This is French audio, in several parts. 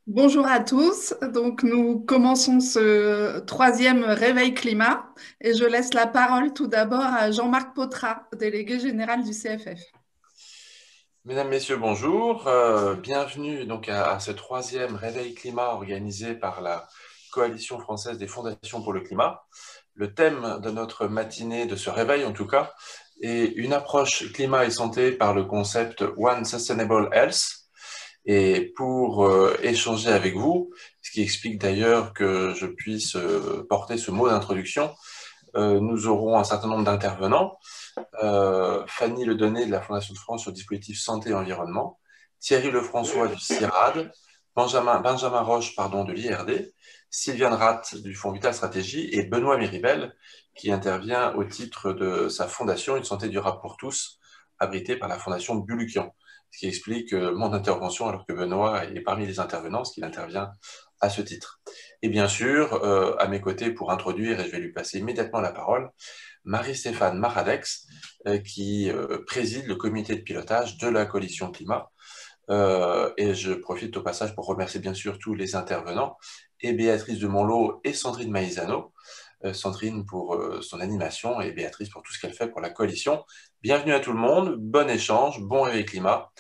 Bonjour à tous. Donc, nous commençons ce troisième réveil climat et je laisse la parole tout d'abord à Jean-Marc Potra, délégué général du CFF. Mesdames, Messieurs, bonjour. Bienvenue donc à ce troisième réveil climat organisé par la Coalition française des fondations pour le climat. Le thème de notre matinée, de ce réveil en tout cas, est une approche climat et santé par le concept One Sustainable Health. Et pour échanger avec vous, ce qui explique d'ailleurs que je puisse porter ce mot d'introduction, nous aurons un certain nombre d'intervenants. Fanny Ledonné de la Fondation de France sur le dispositif santé et environnement, Thierry Lefrançois du CIRAD, Benjamin Roche de l'IRD, Sylviane Rath du Fonds Vital Stratégie et Benoît Méribel qui intervient au titre de sa fondation Une santé durable pour tous, abritée par la Fondation Bulukian. Ce qui explique mon intervention alors que Benoît est parmi les intervenants, ce qu'il intervient à ce titre. Et bien sûr, à mes côtés pour introduire, et je vais lui passer immédiatement la parole, Marie-Stéphane Maradex, qui préside le comité de pilotage de la coalition climat. Et je profite au passage pour remercier bien sûr tous les intervenants, et Béatrice de Monlot et Sandrine Maïzano. Sandrine pour son animation et Béatrice pour tout ce qu'elle fait pour la coalition. Bienvenue à tout le monde, bon échange, bon réveil climat.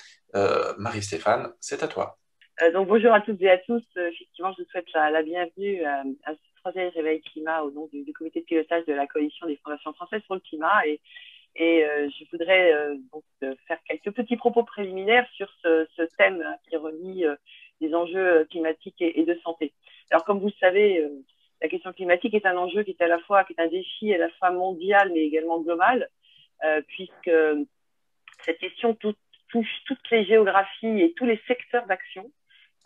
Marie-Stéphane, c'est à toi. Donc bonjour à toutes et à tous. Effectivement, je vous souhaite la bienvenue à ce troisième réveil climat au nom du comité de pilotage de la coalition des fondations françaises pour le climat. Et je voudrais donc faire quelques petits propos préliminaires sur ce thème qui relie les enjeux climatiques et de santé. Alors comme vous le savez, la question climatique est un enjeu qui est un défi à la fois mondial mais également global, puisque cette question touche toutes les géographies et tous les secteurs d'action.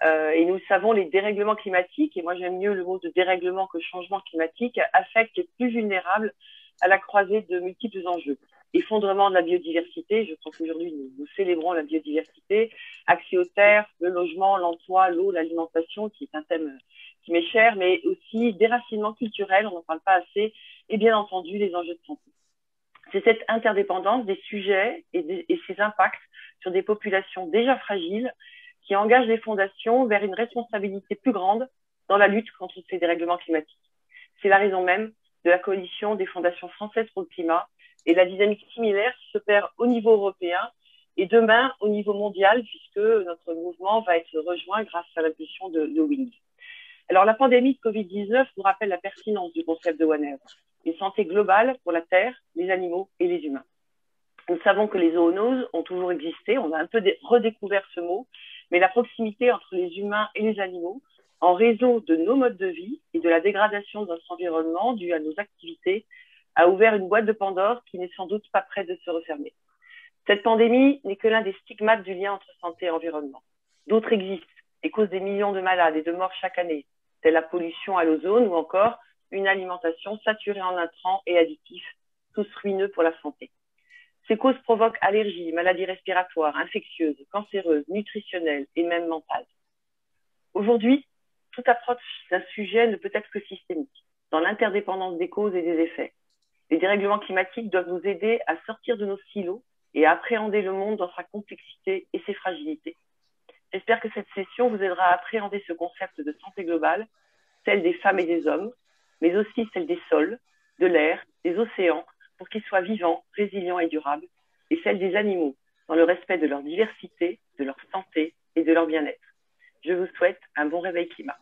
Et nous savons, les dérèglements climatiques, et moi j'aime mieux le mot de dérèglement que changement climatique, affectent les plus vulnérables à la croisée de multiples enjeux. Effondrement de la biodiversité, je pense qu'aujourd'hui nous célébrons la biodiversité, accès aux terres, le logement, l'emploi, l'eau, l'alimentation, qui est un thème qui m'est cher, mais aussi déracinement culturel, on n'en parle pas assez, et bien entendu les enjeux de santé. C'est cette interdépendance des sujets et ses impacts sur des populations déjà fragiles qui engage les fondations vers une responsabilité plus grande dans la lutte contre ces dérèglements climatiques. C'est la raison même de la coalition des fondations françaises pour le climat et la dynamique similaire qui s'opère au niveau européen et demain au niveau mondial, puisque notre mouvement va être rejoint grâce à l'impulsion de WING. Alors, la pandémie de Covid-19 nous rappelle la pertinence du concept de One Health, une santé globale pour la Terre, les animaux et les humains. Nous savons que les zoonoses ont toujours existé, on a un peu redécouvert ce mot, mais la proximité entre les humains et les animaux, en raison de nos modes de vie et de la dégradation de notre environnement due à nos activités, a ouvert une boîte de Pandore qui n'est sans doute pas prête de se refermer. Cette pandémie n'est que l'un des stigmates du lien entre santé et environnement. D'autres existent et causent des millions de malades et de morts chaque année, telle la pollution à l'ozone ou encore une alimentation saturée en intrants et additifs, tous ruineux pour la santé. Ces causes provoquent allergies, maladies respiratoires, infectieuses, cancéreuses, nutritionnelles et même mentales. Aujourd'hui, toute approche d'un sujet ne peut être que systémique, dans l'interdépendance des causes et des effets. Les dérèglements climatiques doivent nous aider à sortir de nos silos et à appréhender le monde dans sa complexité et ses fragilités. J'espère que cette session vous aidera à appréhender ce concept de santé globale, celle des femmes et des hommes, mais aussi celle des sols, de l'air, des océans, pour qu'ils soient vivants, résilients et durables, et celle des animaux, dans le respect de leur diversité, de leur santé et de leur bien-être. Je vous souhaite un bon réveil climat.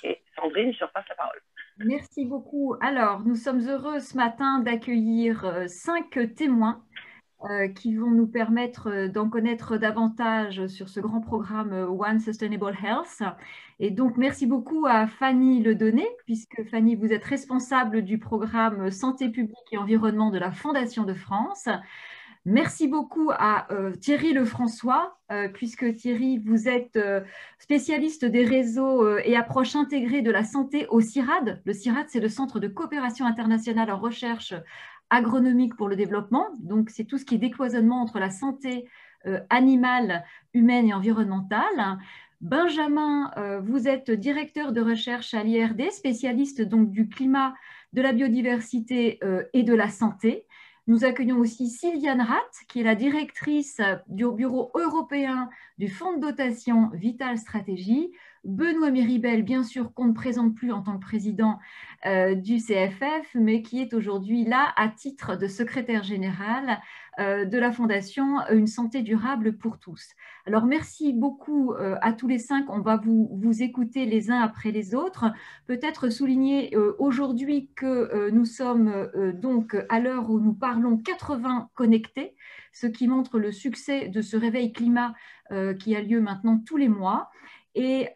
Et Sandrine, je repasse la parole. Merci beaucoup. Alors, nous sommes heureux ce matin d'accueillir 5 témoins qui vont nous permettre d'en connaître davantage sur ce grand programme One Sustainable Health. Et donc, merci beaucoup à Fanny Ledonné, puisque Fanny, vous êtes responsable du programme Santé publique et environnement de la Fondation de France. Merci beaucoup à Thierry Lefrançois, puisque Thierry, vous êtes spécialiste des réseaux et approches intégrées de la santé au CIRAD. Le CIRAD, c'est le Centre de coopération internationale en recherche agronomique pour le développement. Donc, c'est tout ce qui est décloisonnement entre la santé animale, humaine et environnementale. Benjamin, vous êtes directeur de recherche à l'IRD, spécialiste donc du climat, de la biodiversité et de la santé. Nous accueillons aussi Sylviane Rath, qui est la directrice du Bureau européen du Fonds de dotation Vital Stratégie. Benoît Méribel, bien sûr, qu'on ne présente plus en tant que président du CFF, mais qui est aujourd'hui là à titre de secrétaire général de la Fondation Une santé durable pour tous. Alors, merci beaucoup à tous les 5. On va vous écouter les uns après les autres. Peut-être souligner aujourd'hui que nous sommes donc à l'heure où nous parlons 80 connectés, ce qui montre le succès de ce réveil climat qui a lieu maintenant tous les mois. Et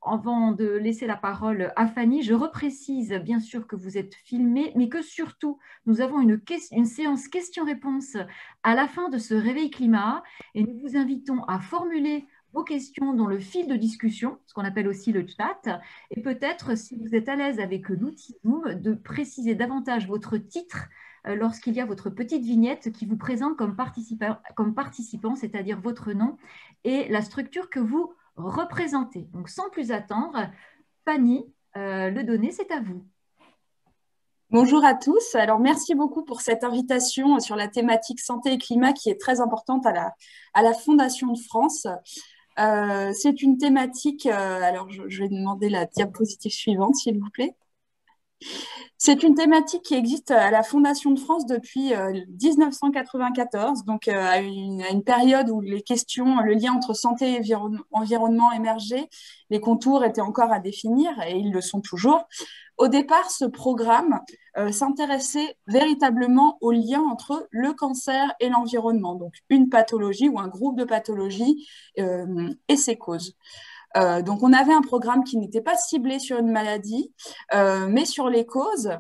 avant de laisser la parole à Fanny, je reprécise bien sûr que vous êtes filmés, mais que surtout, nous avons une séance questions-réponses à la fin de ce réveil climat et nous vous invitons à formuler vos questions dans le fil de discussion, ce qu'on appelle aussi le chat, et peut-être, si vous êtes à l'aise avec l'outil Zoom, de préciser davantage votre titre lorsqu'il y a votre petite vignette qui vous présente comme participant, c'est-à-dire votre nom et la structure que vous représenter. Donc, sans plus attendre, Fanny, le donner, c'est à vous. Bonjour à tous. Alors, merci beaucoup pour cette invitation sur la thématique santé et climat qui est très importante à la Fondation de France. C'est une thématique, alors je vais demander la diapositive suivante, s'il vous plaît. C'est une thématique qui existe à la Fondation de France depuis 1994, donc à une période où les questions, le lien entre santé et environnement émergeait, les contours étaient encore à définir et ils le sont toujours. Au départ, ce programme s'intéressait véritablement au lien entre le cancer et l'environnement, donc une pathologie ou un groupe de pathologies et ses causes. Donc, on avait un programme qui n'était pas ciblé sur une maladie, mais sur les causes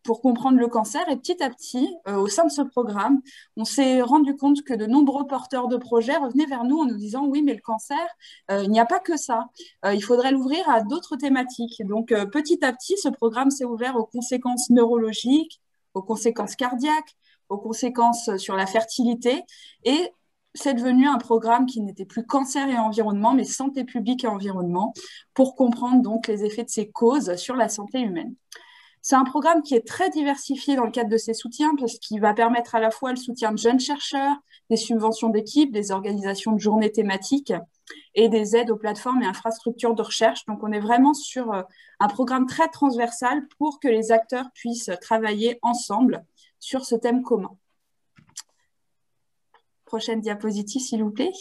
pour comprendre le cancer. Et petit à petit, au sein de ce programme, on s'est rendu compte que de nombreux porteurs de projets revenaient vers nous en nous disant « Oui, mais le cancer, il n'y a pas que ça. Il faudrait l'ouvrir à d'autres thématiques. » Donc, petit à petit, ce programme s'est ouvert aux conséquences neurologiques, aux conséquences cardiaques, aux conséquences sur la fertilité et c'est devenu un programme qui n'était plus cancer et environnement, mais santé publique et environnement, pour comprendre donc les effets de ces causes sur la santé humaine. C'est un programme qui est très diversifié dans le cadre de ses soutiens, parce qu'il va permettre à la fois le soutien de jeunes chercheurs, des subventions d'équipes, des organisations de journées thématiques et des aides aux plateformes et infrastructures de recherche. Donc, on est vraiment sur un programme très transversal pour que les acteurs puissent travailler ensemble sur ce thème commun. Prochaine diapositive, s'il vous plaît.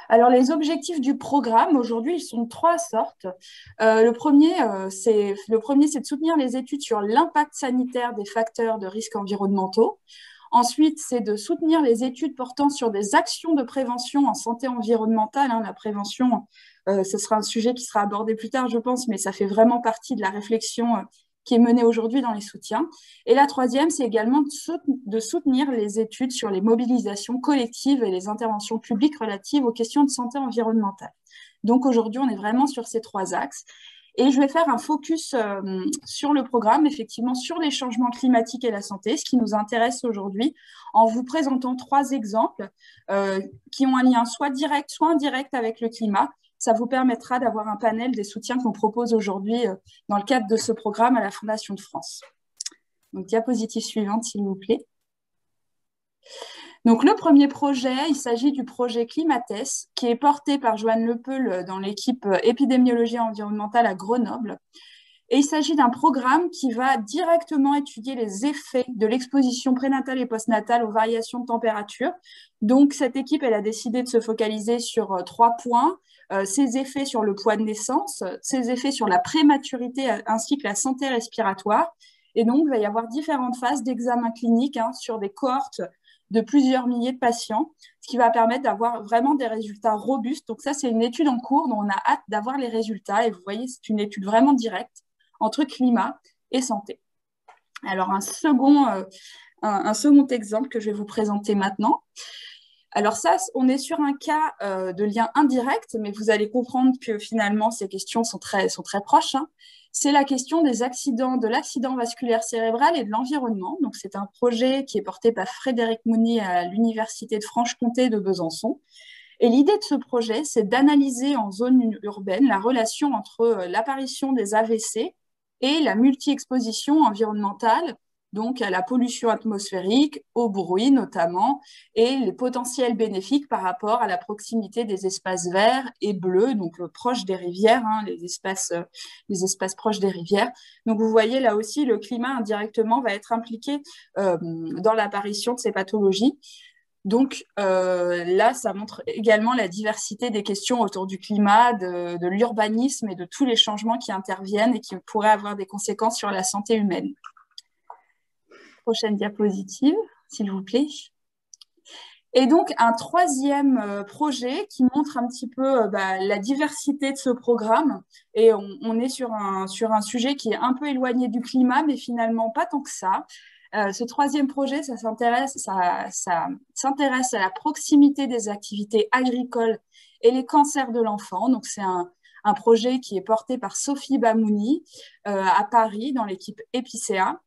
Alors, les objectifs du programme, aujourd'hui, ils sont de 3 sortes. Le premier, c'est de soutenir les études sur l'impact sanitaire des facteurs de risques environnementaux. Ensuite, c'est de soutenir les études portant sur des actions de prévention en santé environnementale. La prévention, ce sera un sujet qui sera abordé plus tard, je pense, mais ça fait vraiment partie de la réflexion qui est menée aujourd'hui dans les soutiens. Et la troisième, c'est également de soutenir les études sur les mobilisations collectives et les interventions publiques relatives aux questions de santé environnementale. Donc aujourd'hui, on est vraiment sur ces 3 axes. Et je vais faire un focus sur le programme, effectivement, sur les changements climatiques et la santé, ce qui nous intéresse aujourd'hui, en vous présentant 3 exemples qui ont un lien soit direct, soit indirect avec le climat. Ça vous permettra d'avoir un panel des soutiens qu'on propose aujourd'hui dans le cadre de ce programme à la Fondation de France. Donc, diapositive suivante, s'il vous plaît. Donc, le premier projet, il s'agit du projet Climates, qui est porté par Joanne Lepeul dans l'équipe épidémiologie environnementale à Grenoble. Et il s'agit d'un programme qui va directement étudier les effets de l'exposition prénatale et postnatale aux variations de température. Donc, cette équipe, elle a décidé de se focaliser sur 3 points. Ses effets sur le poids de naissance, ses effets sur la prématurité ainsi que la santé respiratoire. Et donc, il va y avoir différentes phases d'examen clinique sur des cohortes de plusieurs milliers de patients, ce qui va permettre d'avoir vraiment des résultats robustes. Donc ça, c'est une étude en cours dont on a hâte d'avoir les résultats. Et vous voyez, c'est une étude vraiment directe entre climat et santé. Alors, un second exemple que je vais vous présenter maintenant. Alors ça, on est sur un cas de lien indirect, mais vous allez comprendre que finalement, ces questions sont très proches. C'est la question des accidents, de l'accident vasculaire cérébral et de l'environnement. Donc, c'est un projet qui est porté par Frédéric Mounier à l'Université de Franche-Comté de Besançon. Et l'idée de ce projet, c'est d'analyser en zone urbaine la relation entre l'apparition des AVC et la multi-exposition environnementale, donc à la pollution atmosphérique, au bruit notamment, et les potentiels bénéfiques par rapport à la proximité des espaces verts et bleus, donc proches des rivières, hein, les espaces proches des rivières. Donc vous voyez là aussi, le climat indirectement va être impliqué dans l'apparition de ces pathologies. Donc là, ça montre également la diversité des questions autour du climat, de l'urbanisme et de tous les changements qui interviennent et qui pourraient avoir des conséquences sur la santé humaine. Prochaine diapositive, s'il vous plaît. Et donc, un troisième projet qui montre un petit peu la diversité de ce programme. Et on est sur un sujet qui est un peu éloigné du climat, mais finalement pas tant que ça. Ce troisième projet, ça s'intéresse à la proximité des activités agricoles et les cancers de l'enfant. Donc, c'est un projet qui est porté par Sophie Bamouni à Paris, dans l'équipe Epicea.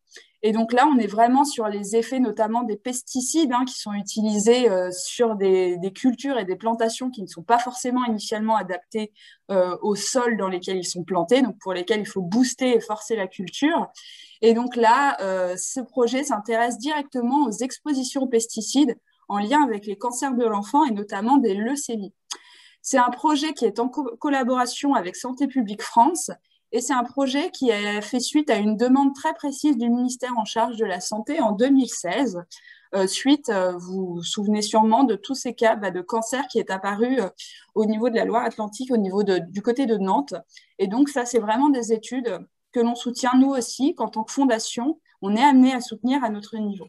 Et donc là, on est vraiment sur les effets notamment des pesticides qui sont utilisés sur des cultures et des plantations qui ne sont pas forcément initialement adaptées au sol dans lesquels ils sont plantés, donc pour lesquels il faut booster et forcer la culture. Et donc là, ce projet s'intéresse directement aux expositions aux pesticides en lien avec les cancers de l'enfant et notamment des leucémies. C'est un projet qui est en collaboration avec Santé publique France. Et c'est un projet qui a fait suite à une demande très précise du ministère en charge de la Santé en 2016, vous vous souvenez sûrement de tous ces cas de cancer qui est apparu au niveau de la Loire-Atlantique, au niveau du côté de Nantes. Et donc ça, c'est vraiment des études que l'on soutient nous aussi, qu'en tant que fondation, on est amené à soutenir à notre niveau.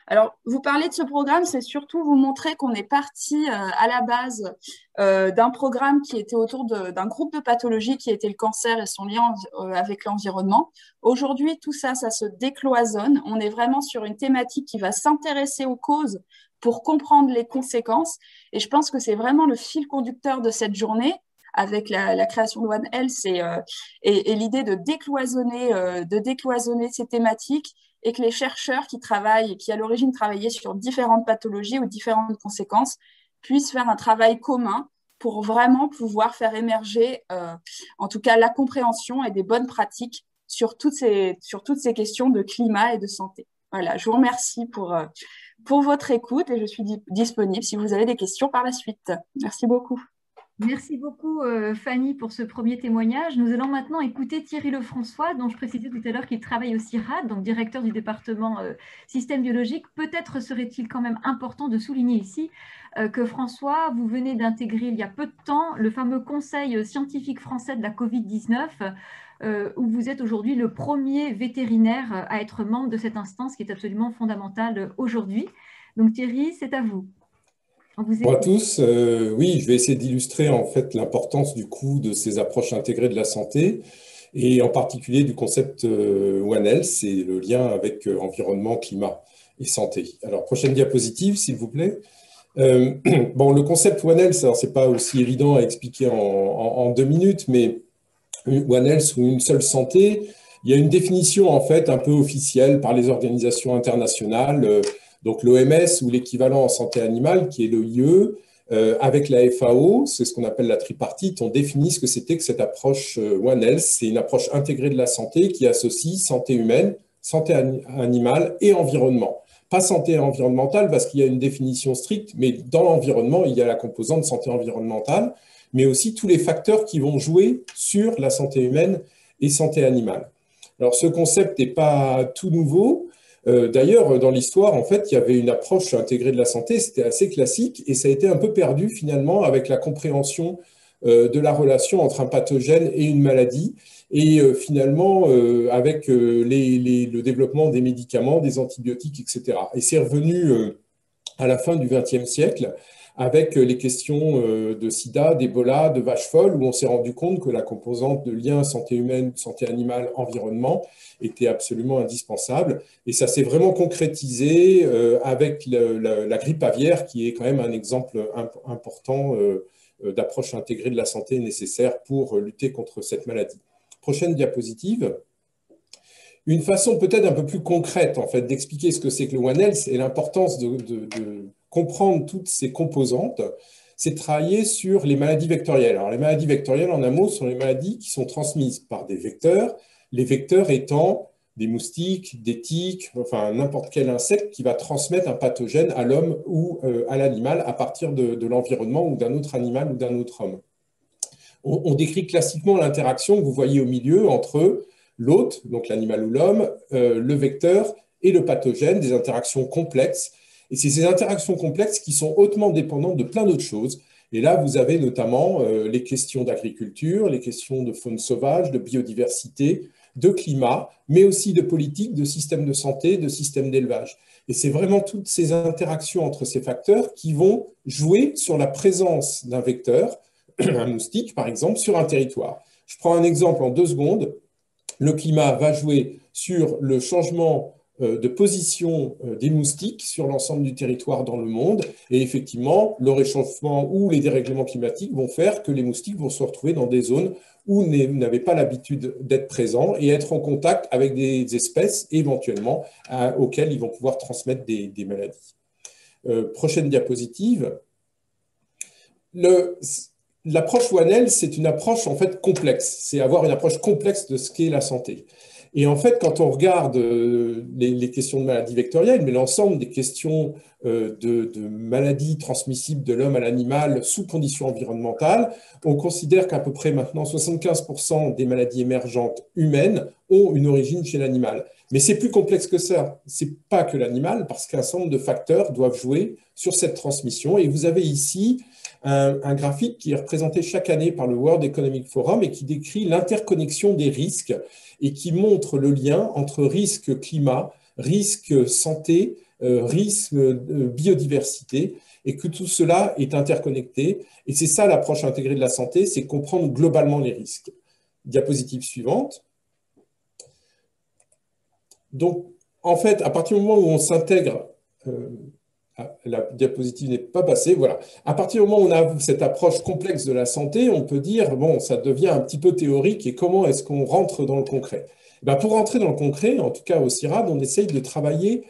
Alors, vous parlez de ce programme, c'est surtout vous montrer qu'on est parti à la base d'un programme qui était autour d'un groupe de pathologies qui était le cancer et son lien avec l'environnement. Aujourd'hui, tout ça, ça se décloisonne. On est vraiment sur une thématique qui va s'intéresser aux causes pour comprendre les conséquences. Et je pense que c'est vraiment le fil conducteur de cette journée avec la création de One Health et l'idée de décloisonner ces thématiques et que les chercheurs qui travaillent, qui à l'origine travaillaient sur différentes pathologies ou différentes conséquences, puissent faire un travail commun pour vraiment pouvoir faire émerger, en tout cas, la compréhension et des bonnes pratiques sur toutes ces questions de climat et de santé. Voilà, je vous remercie pour votre écoute et je suis disponible si vous avez des questions par la suite. Merci beaucoup. Merci beaucoup Fanny pour ce premier témoignage. Nous allons maintenant écouter Thierry Lefrançois, dont je précisais tout à l'heure qu'il travaille au CIRAD, donc directeur du département système biologique. Peut-être serait-il quand même important de souligner ici que François, vous venez d'intégrer il y a peu de temps le fameux Conseil scientifique français de la Covid-19, où vous êtes aujourd'hui le premier vétérinaire à être membre de cette instance qui est absolument fondamentale aujourd'hui. Donc Thierry, c'est à vous. Bonjour à tous. Oui, je vais essayer d'illustrer en fait l'importance du coup de ces approches intégrées de la santé et en particulier du concept One Health et le lien avec environnement, climat et santé. Alors, prochaine diapositive, s'il vous plaît. Bon, le concept One Health, alors c'est pas aussi évident à expliquer en 2 minutes, mais One Health ou une seule santé, il y a une définition en fait un peu officielle par les organisations internationales. Donc l'OMS ou l'équivalent en santé animale, qui est l'OIE, avec la FAO, c'est ce qu'on appelle la tripartite, on définit ce que c'était que cette approche One Health. C'est une approche intégrée de la santé qui associe santé humaine, santé animale et environnement. Pas santé environnementale parce qu'il y a une définition stricte, mais dans l'environnement, il y a la composante santé environnementale, mais aussi tous les facteurs qui vont jouer sur la santé humaine et santé animale. Alors ce concept n'est pas tout nouveau. D'ailleurs, dans l'histoire, en fait, il y avait une approche intégrée de la santé, c'était assez classique et ça a été un peu perdu finalement avec la compréhension de la relation entre un pathogène et une maladie et finalement avec le développement des médicaments, des antibiotiques, etc. Et c'est revenu à la fin du XXe siècle avec les questions de sida, d'Ebola, de vache folle, où on s'est rendu compte que la composante de lien santé humaine, santé animale, environnement était absolument indispensable. Et ça s'est vraiment concrétisé avec la grippe aviaire, qui est quand même un exemple important d'approche intégrée de la santé nécessaire pour lutter contre cette maladie. Prochaine diapositive. Une façon peut-être un peu plus concrète en fait, d'expliquer ce que c'est que le One Health et l'importance de comprendre toutes ces composantes, c'est de travailler sur les maladies vectorielles. Alors, les maladies vectorielles, en un mot, sont les maladies qui sont transmises par des vecteurs, les vecteurs étant des moustiques, des tiques, enfin n'importe quel insecte qui va transmettre un pathogène à l'homme ou à l'animal à partir de l'environnement ou d'un autre animal ou d'un autre homme. On décrit classiquement l'interaction que vous voyez au milieu entre l'hôte, donc l'animal ou l'homme, le vecteur et le pathogène, des interactions complexes. Et c'est ces interactions complexes qui sont hautement dépendantes de plein d'autres choses. Et là, vous avez notamment les questions d'agriculture, les questions de faune sauvage, de biodiversité, de climat, mais aussi de politique, de système de santé, de système d'élevage. Et c'est vraiment toutes ces interactions entre ces facteurs qui vont jouer sur la présence d'un vecteur, un moustique par exemple, sur un territoire. Je prends un exemple en 2 secondes. Le climat va jouer sur le changement de position des moustiques sur l'ensemble du territoire dans le monde. Et effectivement, le réchauffement ou les dérèglements climatiques vont faire que les moustiques vont se retrouver dans des zones où vous n'avez pas l'habitude d'être présents et être en contact avec des espèces éventuellement auxquelles ils vont pouvoir transmettre des maladies. Prochaine diapositive. L'approche One Health, c'est une approche en fait complexe. C'est avoir une approche complexe de ce qu'est la santé. Et en fait, quand on regarde les questions de maladies vectorielles, mais l'ensemble des questions de maladies transmissibles de l'homme à l'animal sous conditions environnementales, on considère qu'à peu près maintenant 75% des maladies émergentes humaines ont une origine chez l'animal. Mais c'est plus complexe que ça. C'est pas que l'animal, parce qu'un certain nombre de facteurs doivent jouer sur cette transmission. Et vous avez ici un graphique qui est représenté chaque année par le World Economic Forum et qui décrit l'interconnexion des risques et qui montre le lien entre risque climat, risque santé, risque biodiversité, et que tout cela est interconnecté. Et c'est ça l'approche intégrée de la santé, c'est comprendre globalement les risques. Diapositive suivante. Donc, en fait, à partir du moment où on s'intègre, la diapositive n'est pas passée, voilà. À partir du moment où on a cette approche complexe de la santé, on peut dire, bon, ça devient un petit peu théorique, et comment est-ce qu'on rentre dans le concret? Ben, pour rentrer dans le concret, en tout cas au CIRAD, on essaye de travailler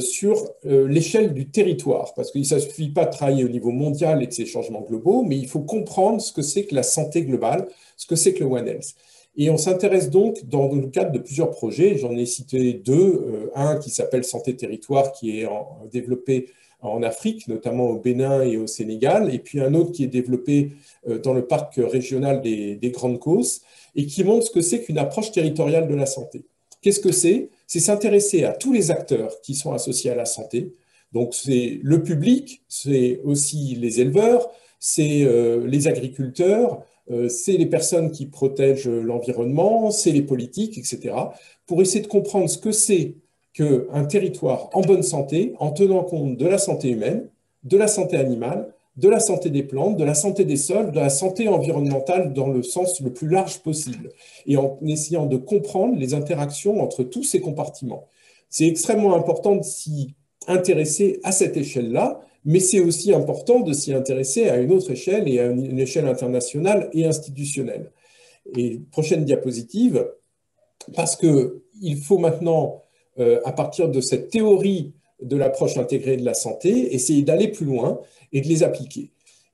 sur l'échelle du territoire, parce qu'il ne suffit pas de travailler au niveau mondial et de ces changements globaux, mais il faut comprendre ce que c'est que la santé globale, ce que c'est que le One Health. Et on s'intéresse donc dans le cadre de plusieurs projets, j'en ai cité 2, un qui s'appelle Santé Territoire, qui est développé en Afrique, notamment au Bénin et au Sénégal, et puis un autre qui est développé dans le parc régional des Grandes Causses, et qui montre ce que c'est qu'une approche territoriale de la santé. Qu'est-ce que c'est? C'est s'intéresser à tous les acteurs qui sont associés à la santé. Donc c'est le public, c'est aussi les éleveurs, c'est les agriculteurs, c'est les personnes qui protègent l'environnement, c'est les politiques, etc., pour essayer de comprendre ce que c'est qu'un territoire en bonne santé, en tenant compte de la santé humaine, de la santé animale, de la santé des plantes, de la santé des sols, de la santé environnementale dans le sens le plus large possible, et en essayant de comprendre les interactions entre tous ces compartiments. C'est extrêmement important de s'y intéresser à cette échelle-là, mais c'est aussi important de s'y intéresser à une autre échelle et à une échelle internationale et institutionnelle. Et prochaine diapositive, parce qu'il faut maintenant, à partir de cette théorie de l'approche intégrée de la santé, essayer d'aller plus loin et de les appliquer.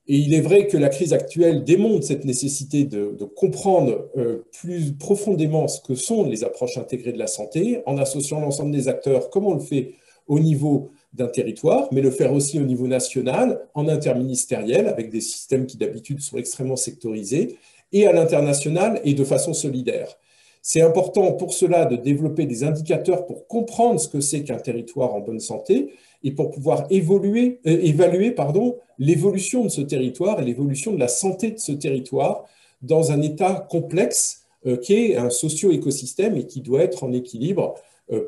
Et il est vrai que la crise actuelle démontre cette nécessité de comprendre plus profondément ce que sont les approches intégrées de la santé, en associant l'ensemble des acteurs, comme on le fait au niveau d'un territoire, mais le faire aussi au niveau national, en interministériel, avec des systèmes qui d'habitude sont extrêmement sectorisés, et à l'international et de façon solidaire. C'est important pour cela de développer des indicateurs pour comprendre ce que c'est qu'un territoire en bonne santé et pour pouvoir évaluer l'évolution de ce territoire et l'évolution de la santé de ce territoire dans un état complexe qui est un socio-écosystème et qui doit être en équilibre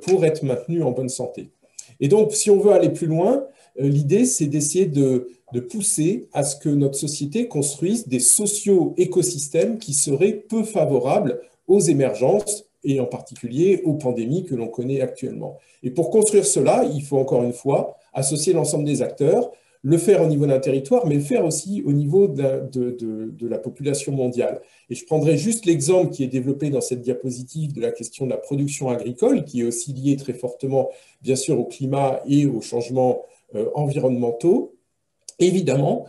pour être maintenu en bonne santé. Et donc, si on veut aller plus loin, l'idée, c'est d'essayer de pousser à ce que notre société construise des socio-écosystèmes qui seraient peu favorables aux émergences et en particulier aux pandémies que l'on connaît actuellement. Et pour construire cela, il faut encore une fois associer l'ensemble des acteurs, le faire au niveau d'un territoire, mais le faire aussi au niveau de la population mondiale. Et je prendrai juste l'exemple qui est développé dans cette diapositive de la question de la production agricole, qui est aussi liée très fortement, bien sûr, au climat et aux changements environnementaux. Évidemment,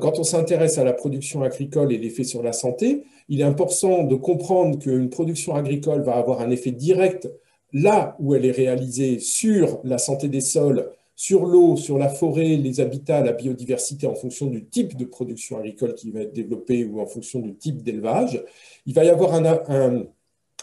quand on s'intéresse à la production agricole et l'effet sur la santé, il est important de comprendre qu'une production agricole va avoir un effet direct là où elle est réalisée sur la santé des sols, sur l'eau, sur la forêt, les habitats, la biodiversité en fonction du type de production agricole qui va être développée ou en fonction du type d'élevage. Il va y avoir un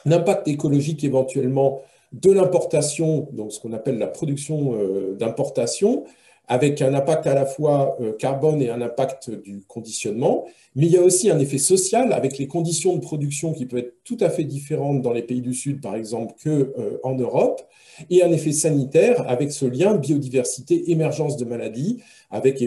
impact écologique éventuellement de l'importation, donc ce qu'on appelle la production d'importation, avec un impact à la fois carbone et un impact du conditionnement. Mais il y a aussi un effet social avec les conditions de production qui peuvent être tout à fait différentes dans les pays du Sud, par exemple, qu'en Europe, et un effet sanitaire avec ce lien biodiversité, émergence de maladies, avec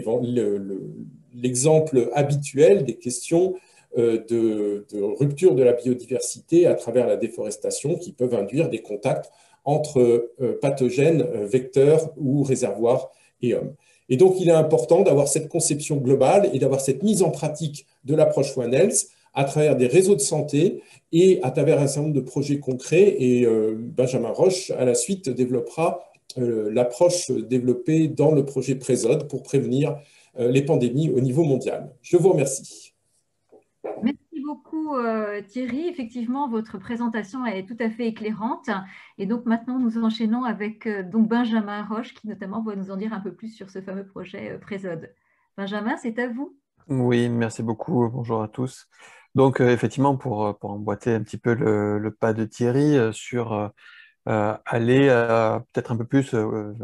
l'exemple habituel des questions de rupture de la biodiversité à travers la déforestation qui peuvent induire des contacts entre pathogènes, vecteurs ou réservoirs et hommes. Et donc, il est important d'avoir cette conception globale et d'avoir cette mise en pratique de l'approche One Health à travers des réseaux de santé et à travers un certain nombre de projets concrets. Et Benjamin Roche, à la suite, développera l'approche développée dans le projet Présode pour prévenir les pandémies au niveau mondial. Je vous remercie. Merci beaucoup Thierry. Effectivement, votre présentation est tout à fait éclairante. Et donc maintenant, nous enchaînons avec donc Benjamin Roche qui notamment va nous en dire un peu plus sur ce fameux projet Présode. Benjamin, c'est à vous. Oui, merci beaucoup. Bonjour à tous. Donc effectivement, pour emboîter un petit peu le pas de Thierry sur aller peut-être un peu plus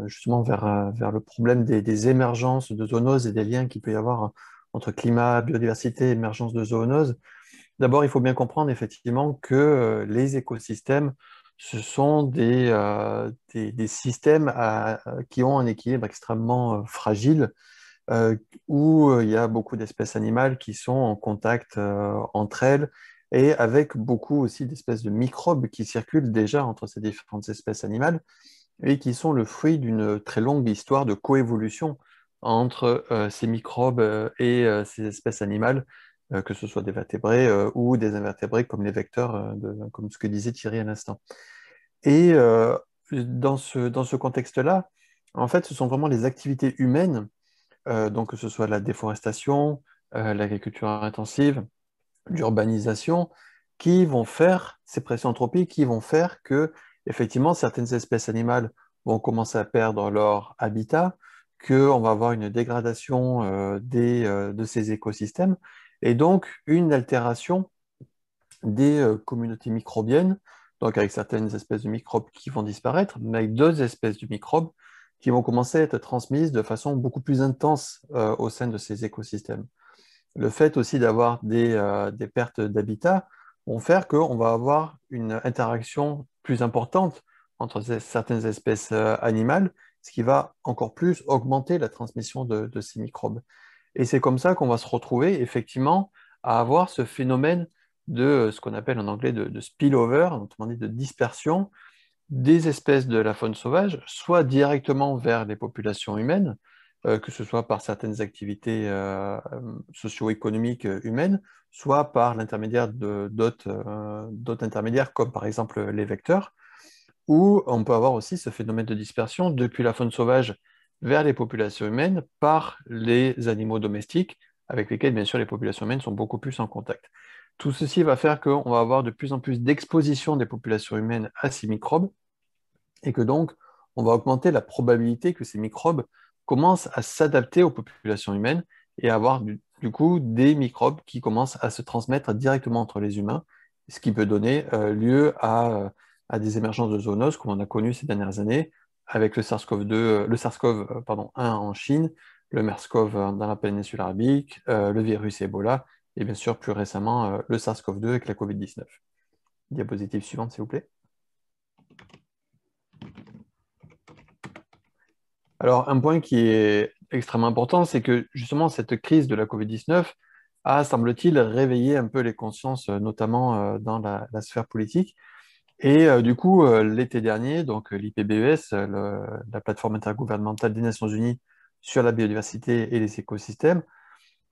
justement vers le problème des émergences de zoonoses et des liens qu'il peut y avoir entre climat, biodiversité, émergence de zoonoses. D'abord, il faut bien comprendre effectivement que les écosystèmes, ce sont des systèmes qui ont un équilibre extrêmement fragile, où il y a beaucoup d'espèces animales qui sont en contact entre elles, et avec beaucoup aussi d'espèces de microbes qui circulent déjà entre ces différentes espèces animales, et qui sont le fruit d'une très longue histoire de coévolution entre ces microbes et ces espèces animales, que ce soit des vertébrés ou des invertébrés comme les vecteurs, comme ce que disait Thierry à l'instant. Et dans ce contexte-là, en fait, ce sont vraiment les activités humaines, donc que ce soit la déforestation, l'agriculture intensive, l'urbanisation, qui vont faire, ces pressions anthropiques, qui vont faire que, effectivement, certaines espèces animales vont commencer à perdre leur habitat, qu'on va avoir une dégradation de ces écosystèmes, et donc une altération des communautés microbiennes, donc avec certaines espèces de microbes qui vont disparaître, mais avec d'autres espèces de microbes qui vont commencer à être transmises de façon beaucoup plus intense au sein de ces écosystèmes. Le fait aussi d'avoir des pertes d'habitat vont faire qu'on va avoir une interaction plus importante entre certaines espèces animales, ce qui va encore plus augmenter la transmission de ces microbes. Et c'est comme ça qu'on va se retrouver effectivement à avoir ce phénomène de ce qu'on appelle en anglais de spillover, autrement dit de dispersion des espèces de la faune sauvage, soit directement vers les populations humaines, que ce soit par certaines activités socio-économiques humaines, soit par l'intermédiaire d'autres intermédiaires, comme par exemple les vecteurs, où on peut avoir aussi ce phénomène de dispersion depuis la faune sauvage vers les populations humaines par les animaux domestiques, avec lesquels, bien sûr, les populations humaines sont beaucoup plus en contact. Tout ceci va faire qu'on va avoir de plus en plus d'exposition des populations humaines à ces microbes, et que donc, on va augmenter la probabilité que ces microbes commencent à s'adapter aux populations humaines et à avoir du coup des microbes qui commencent à se transmettre directement entre les humains, ce qui peut donner lieu à des émergences de zoonoses comme on a connu ces dernières années avec le SARS-CoV-1 en Chine, le MERS-CoV dans la péninsule arabique, le virus Ebola et bien sûr plus récemment le SARS-CoV-2 avec la COVID-19. Diapositive suivante, s'il vous plaît. Alors, un point qui est extrêmement important, c'est que justement cette crise de la COVID-19 a, semble-t-il, réveillé un peu les consciences, notamment dans la sphère politique. Et du coup, l'été dernier, donc l'IPBES, la plateforme intergouvernementale des Nations Unies sur la biodiversité et les écosystèmes,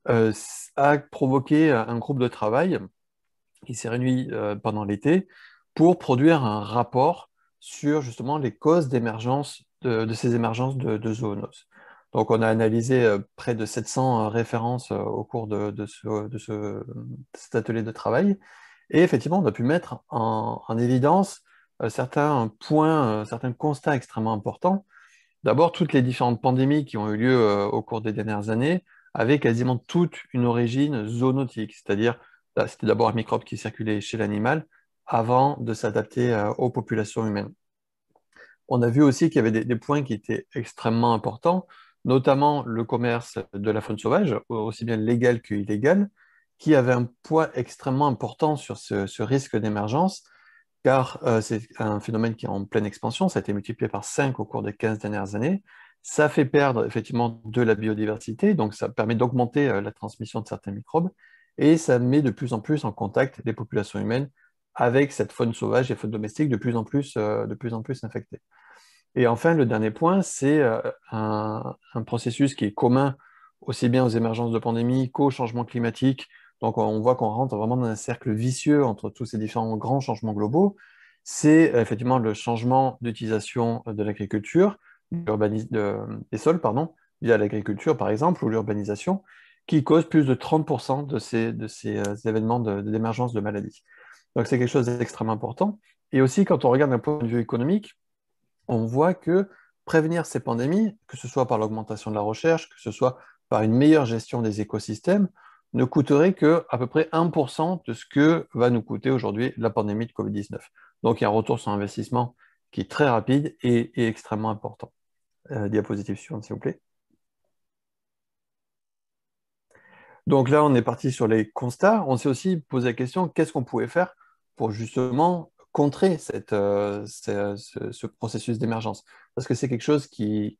a provoqué un groupe de travail qui s'est réuni pendant l'été pour produire un rapport sur justement les causes d'émergence de ces émergences de zoonoses. Donc, on a analysé près de 700 références au cours cet atelier de travail. Et effectivement, on a pu mettre en évidence certains points, certains constats extrêmement importants. D'abord, toutes les différentes pandémies qui ont eu lieu au cours des dernières années avaient quasiment toutes une origine zoonotique, c'est-à-dire c'était d'abord un microbe qui circulait chez l'animal avant de s'adapter aux populations humaines. On a vu aussi qu'il y avait des points qui étaient extrêmement importants, notamment le commerce de la faune sauvage, aussi bien légal que illégal, qui avait un poids extrêmement important sur ce risque d'émergence, car c'est un phénomène qui est en pleine expansion, ça a été multiplié par 5 au cours des 15 dernières années. Ça fait perdre effectivement de la biodiversité, donc ça permet d'augmenter la transmission de certains microbes, et ça met de plus en plus en contact les populations humaines avec cette faune sauvage et faune domestique de plus en plus infectée. Et enfin, le dernier point, c'est un processus qui est commun aussi bien aux émergences de pandémie qu'au changement climatique. Donc, on voit qu'on rentre vraiment dans un cercle vicieux entre tous ces différents grands changements globaux. C'est effectivement le changement d'utilisation de l'agriculture, des sols, pardon, via l'agriculture par exemple, ou l'urbanisation, qui cause plus de 30% de ces événements d'émergence de maladies. Donc, c'est quelque chose d'extrêmement important. Et aussi, quand on regarde d'un point de vue économique, on voit que prévenir ces pandémies, que ce soit par l'augmentation de la recherche, que ce soit par une meilleure gestion des écosystèmes, ne coûterait que à peu près 1% de ce que va nous coûter aujourd'hui la pandémie de Covid-19. Donc il y a un retour sur investissement qui est très rapide et extrêmement important. Diapositive suivante, s'il vous plaît. Donc là, on est parti sur les constats. On s'est aussi posé la question, qu'est-ce qu'on pouvait faire pour justement contrer ce processus d'émergence? Parce que c'est quelque chose qui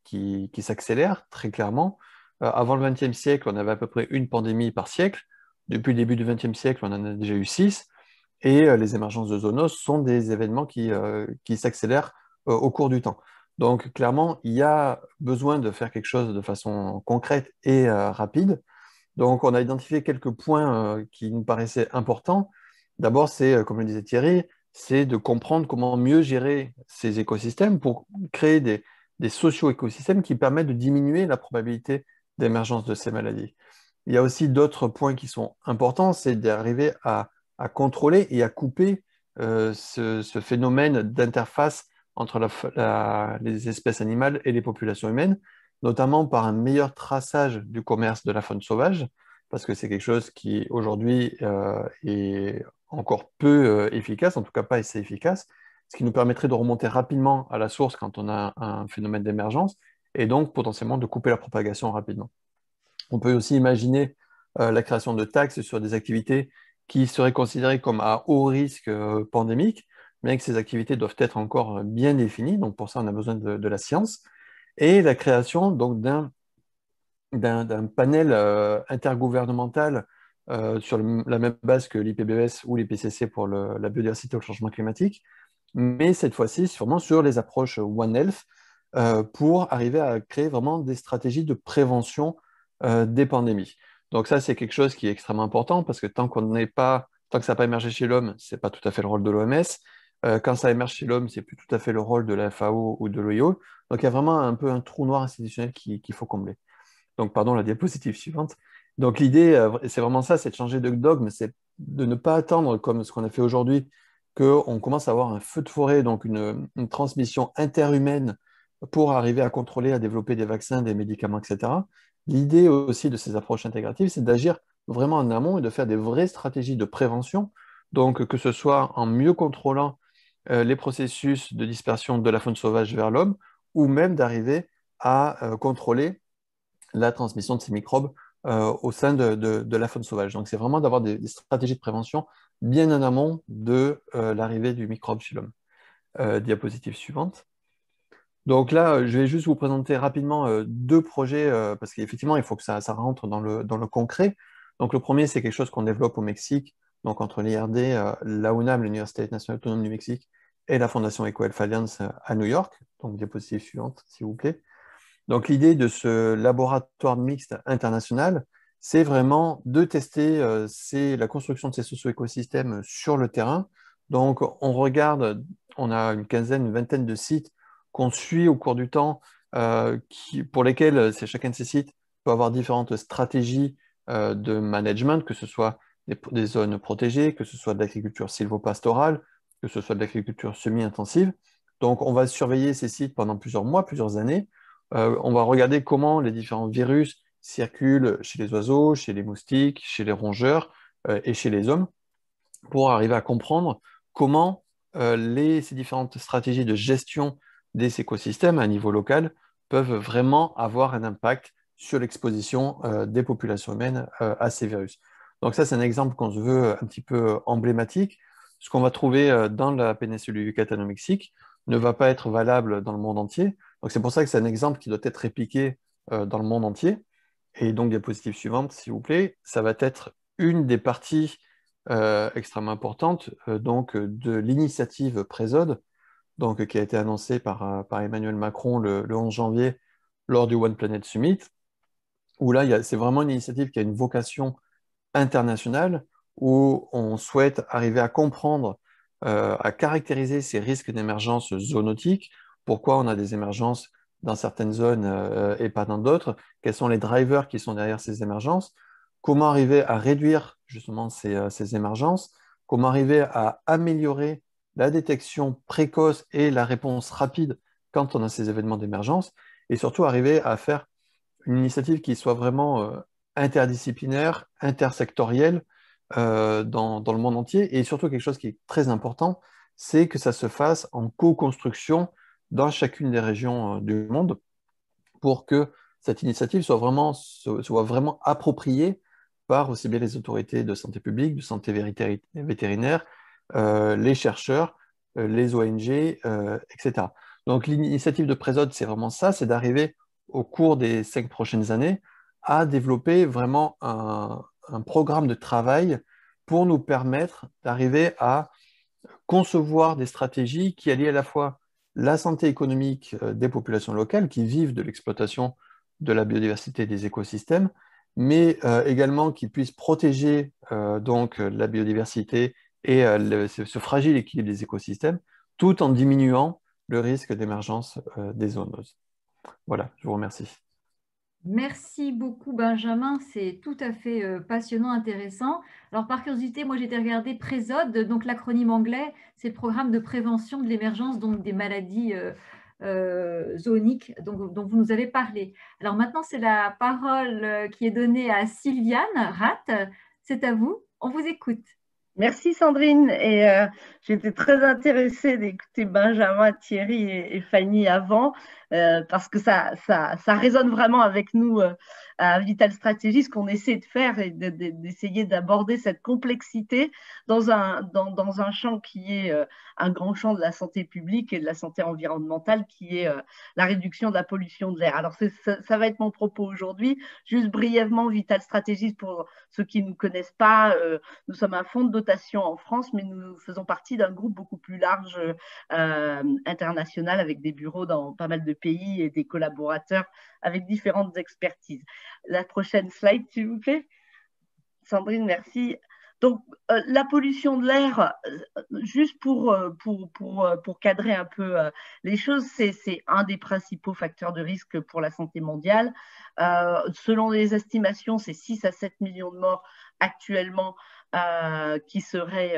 s'accélère très clairement. Avant le XXe siècle, on avait à peu près une pandémie par siècle. Depuis le début du XXe siècle, on en a déjà eu 6. Et les émergences de zoonoses sont des événements qui s'accélèrent au cours du temps. Donc clairement, il y a besoin de faire quelque chose de façon concrète et rapide. Donc, on a identifié quelques points qui nous paraissaient importants. D'abord, c'est, comme le disait Thierry, c'est de comprendre comment mieux gérer ces écosystèmes pour créer des socio-écosystèmes qui permettent de diminuer la probabilité d'émergence de ces maladies. Il y a aussi d'autres points qui sont importants, c'est d'arriver à contrôler et à couper ce phénomène d'interface entre les espèces animales et les populations humaines, notamment par un meilleur traçage du commerce de la faune sauvage, parce que c'est quelque chose qui aujourd'hui est encore peu efficace, en tout cas pas assez efficace, ce qui nous permettrait de remonter rapidement à la source quand on a un phénomène d'émergence, et donc potentiellement de couper la propagation rapidement. On peut aussi imaginer la création de taxes sur des activités qui seraient considérées comme à haut risque pandémique, mais que ces activités doivent être encore bien définies, donc pour ça on a besoin de la science, et la création donc d'un panel intergouvernemental sur la même base que l'IPBES ou l'IPCC pour la biodiversité et le changement climatique, mais cette fois-ci sûrement sur les approches One Health pour arriver à créer vraiment des stratégies de prévention des pandémies. Donc ça, c'est quelque chose qui est extrêmement important parce que tant que ça n'a pas émergé chez l'homme, ce n'est pas tout à fait le rôle de l'OMS. Quand ça émerge chez l'homme, c'est plus tout à fait le rôle de la FAO ou de l'OIO. Donc il y a vraiment un peu un trou noir institutionnel qu'il faut combler. Donc pardon, la diapositive suivante. Donc l'idée, c'est vraiment ça, c'est de changer de dogme, c'est de ne pas attendre comme ce qu'on a fait aujourd'hui, qu'on commence à avoir un feu de forêt, donc une transmission interhumaine pour arriver à contrôler, à développer des vaccins, des médicaments, etc. L'idée aussi de ces approches intégratives, c'est d'agir vraiment en amont et de faire des vraies stratégies de prévention, donc que ce soit en mieux contrôlant les processus de dispersion de la faune sauvage vers l'homme, ou même d'arriver à contrôler la transmission de ces microbes au sein de la faune sauvage. Donc c'est vraiment d'avoir des stratégies de prévention bien en amont de l'arrivée du microbe chez l'homme. Diapositive suivante. Donc là, je vais juste vous présenter rapidement deux projets, parce qu'effectivement, il faut que ça rentre dans le concret. Donc le premier, c'est quelque chose qu'on développe au Mexique, donc entre l'IRD, la UNAM, l'Université nationale autonome du Mexique, et la Fondation EcoHealth Alliance à New York. Donc diapositive suivante, s'il vous plaît. Donc l'idée de ce laboratoire mixte international, c'est vraiment de tester la construction de ces socio-écosystèmes sur le terrain. Donc on regarde, on a une vingtaine de sites qu'on suit au cours du temps pour lesquels chacun de ces sites peut avoir différentes stratégies de management, que ce soit des zones protégées, que ce soit de l'agriculture sylvopastorale, que ce soit de l'agriculture semi-intensive. Donc, on va surveiller ces sites pendant plusieurs mois, plusieurs années. On va regarder comment les différents virus circulent chez les oiseaux, chez les moustiques, chez les rongeurs et chez les hommes, pour arriver à comprendre comment ces différentes stratégies de gestion des écosystèmes à niveau local peuvent vraiment avoir un impact sur l'exposition des populations humaines à ces virus. Donc ça, c'est un exemple qu'on se veut un petit peu emblématique. Ce qu'on va trouver dans la péninsule du Yucatan au Mexique ne va pas être valable dans le monde entier. Donc c'est pour ça que c'est un exemple qui doit être répliqué dans le monde entier. Et donc, diapositive suivante, s'il vous plaît, ça va être une des parties extrêmement importante de l'initiative Présode, qui a été annoncée par Emmanuel Macron le 11 janvier lors du One Planet Summit, où là, c'est vraiment une initiative qui a une vocation internationale, où on souhaite arriver à comprendre, à caractériser ces risques d'émergence zoonotique, pourquoi on a des émergences dans certaines zones et pas dans d'autres, quels sont les drivers qui sont derrière ces émergences, comment arriver à réduire justement ces émergences, comment arriver à améliorer la détection précoce et la réponse rapide quand on a ces événements d'émergence, et surtout arriver à faire une initiative qui soit vraiment interdisciplinaire, intersectorielle dans le monde entier, et surtout quelque chose qui est très important, c'est que ça se fasse en co-construction dans chacune des régions du monde pour que cette initiative soit vraiment appropriée par aussi bien les autorités de santé publique, de santé vétérinaire, les chercheurs, les ONG, etc. Donc l'initiative de Présode, c'est vraiment ça, c'est d'arriver au cours des 5 prochaines années à développer vraiment un programme de travail pour nous permettre d'arriver à concevoir des stratégies qui allient à la fois la santé économique des populations locales qui vivent de l'exploitation de la biodiversité des écosystèmes, mais également qui puissent protéger la biodiversité et ce fragile équilibre des écosystèmes, tout en diminuant le risque d'émergence des zoonoses. Voilà, je vous remercie. Merci beaucoup, Benjamin. C'est tout à fait passionnant, intéressant. Alors, par curiosité, moi, j'ai été regarder Présode, donc l'acronyme anglais, c'est le programme de prévention de l'émergence des maladies zooniques dont vous nous avez parlé. Alors maintenant, c'est la parole qui est donnée à Sylviane Rath. C'est à vous. On vous écoute. Merci Sandrine, et j'étais très intéressée d'écouter Benjamin, Thierry et Fanny avant, parce que ça résonne vraiment avec nous à Vital Strategy, ce qu'on essaie de faire et d'essayer d'aborder cette complexité dans un champ qui est un grand champ de la santé publique et de la santé environnementale, qui est la réduction de la pollution de l'air. Alors ça va être mon propos aujourd'hui. Juste brièvement, Vital Strategy, pour ceux qui ne nous connaissent pas, nous sommes un fonds de dotation en France, mais nous faisons partie d'un groupe beaucoup plus large international, avec des bureaux dans pas mal de pays et des collaborateurs avec différentes expertises. La prochaine slide, s'il vous plaît. Sandrine, merci. Donc, la pollution de l'air, juste pour cadrer un peu les choses, c'est un des principaux facteurs de risque pour la santé mondiale. Selon les estimations, c'est 6 à 7 millions de morts actuellement qui seraient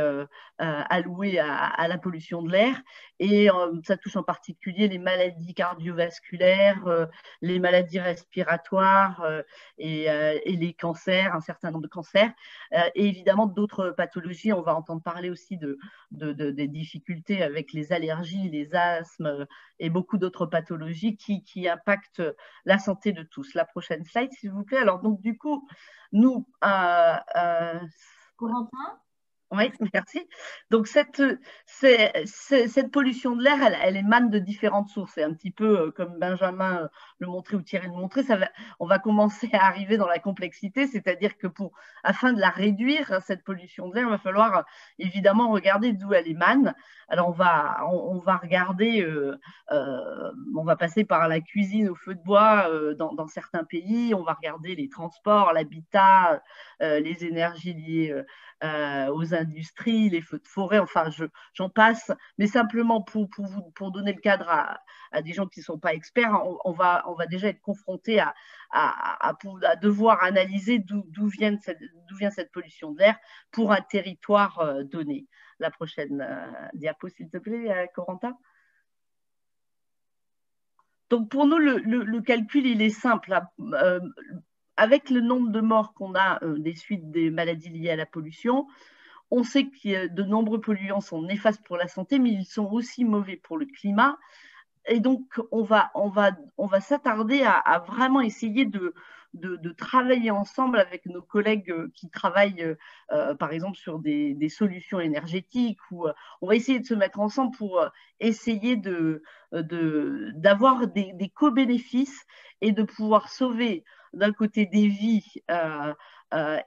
alloués à la pollution de l'air, et ça touche en particulier les maladies cardiovasculaires, les maladies respiratoires et les cancers, un certain nombre de cancers, et évidemment d'autres pathologies. On va entendre parler aussi des difficultés avec les allergies, les asthmes et beaucoup d'autres pathologies qui impactent la santé de tous. La prochaine slide, s'il vous plaît. Alors donc du coup, nous Corentin ? Oui, merci. Donc, cette pollution de l'air, elle émane de différentes sources. C'est un petit peu comme Benjamin le montrait ou Thierry le montrait. On va commencer à arriver dans la complexité, c'est-à-dire que afin de la réduire, cette pollution de l'air, il va falloir évidemment regarder d'où elle émane. Alors, on va regarder, on va passer par la cuisine au feu de bois dans certains pays. On va regarder les transports, l'habitat, les énergies liées aux industries, les feux de forêt, enfin j'en passe, mais simplement pour donner le cadre à des gens qui ne sont pas experts, on va déjà être confrontés à devoir analyser d'où vient cette pollution de l'air pour un territoire donné. La prochaine diapo, s'il te plaît, Corentin. Donc pour nous, le calcul, il est simple. Avec le nombre de morts qu'on a des suites des maladies liées à la pollution, on sait que de nombreux polluants sont néfastes pour la santé, mais ils sont aussi mauvais pour le climat. Et donc, on va s'attarder à vraiment essayer de travailler ensemble avec nos collègues qui travaillent, par exemple, sur des solutions énergétiques. On va essayer de se mettre ensemble pour essayer d'avoir des co-bénéfices et de pouvoir sauver d'un côté des vies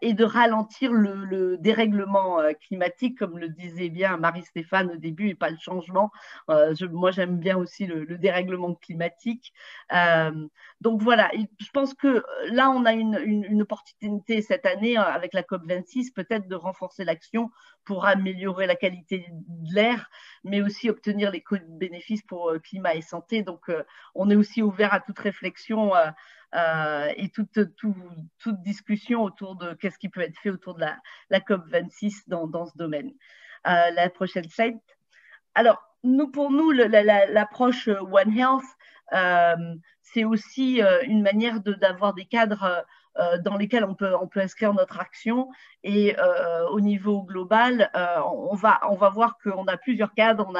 et de ralentir le dérèglement climatique, comme le disait bien Marie-Stéphane au début, et pas le changement. Moi, j'aime bien aussi le dérèglement climatique. Donc voilà, je pense que là, on a une opportunité cette année, avec la COP26, peut-être de renforcer l'action pour améliorer la qualité de l'air, mais aussi obtenir les bénéfices pour climat et santé. Donc, on est aussi ouvert à toute réflexion et toute discussion autour de qu'est-ce qui peut être fait autour de la COP26 dans ce domaine. La prochaine slide. Alors, pour nous, l'approche One Health, c'est aussi une manière d'avoir des cadres dans lesquels on peut inscrire notre action. Et au niveau global, on va voir qu'on a plusieurs cadres,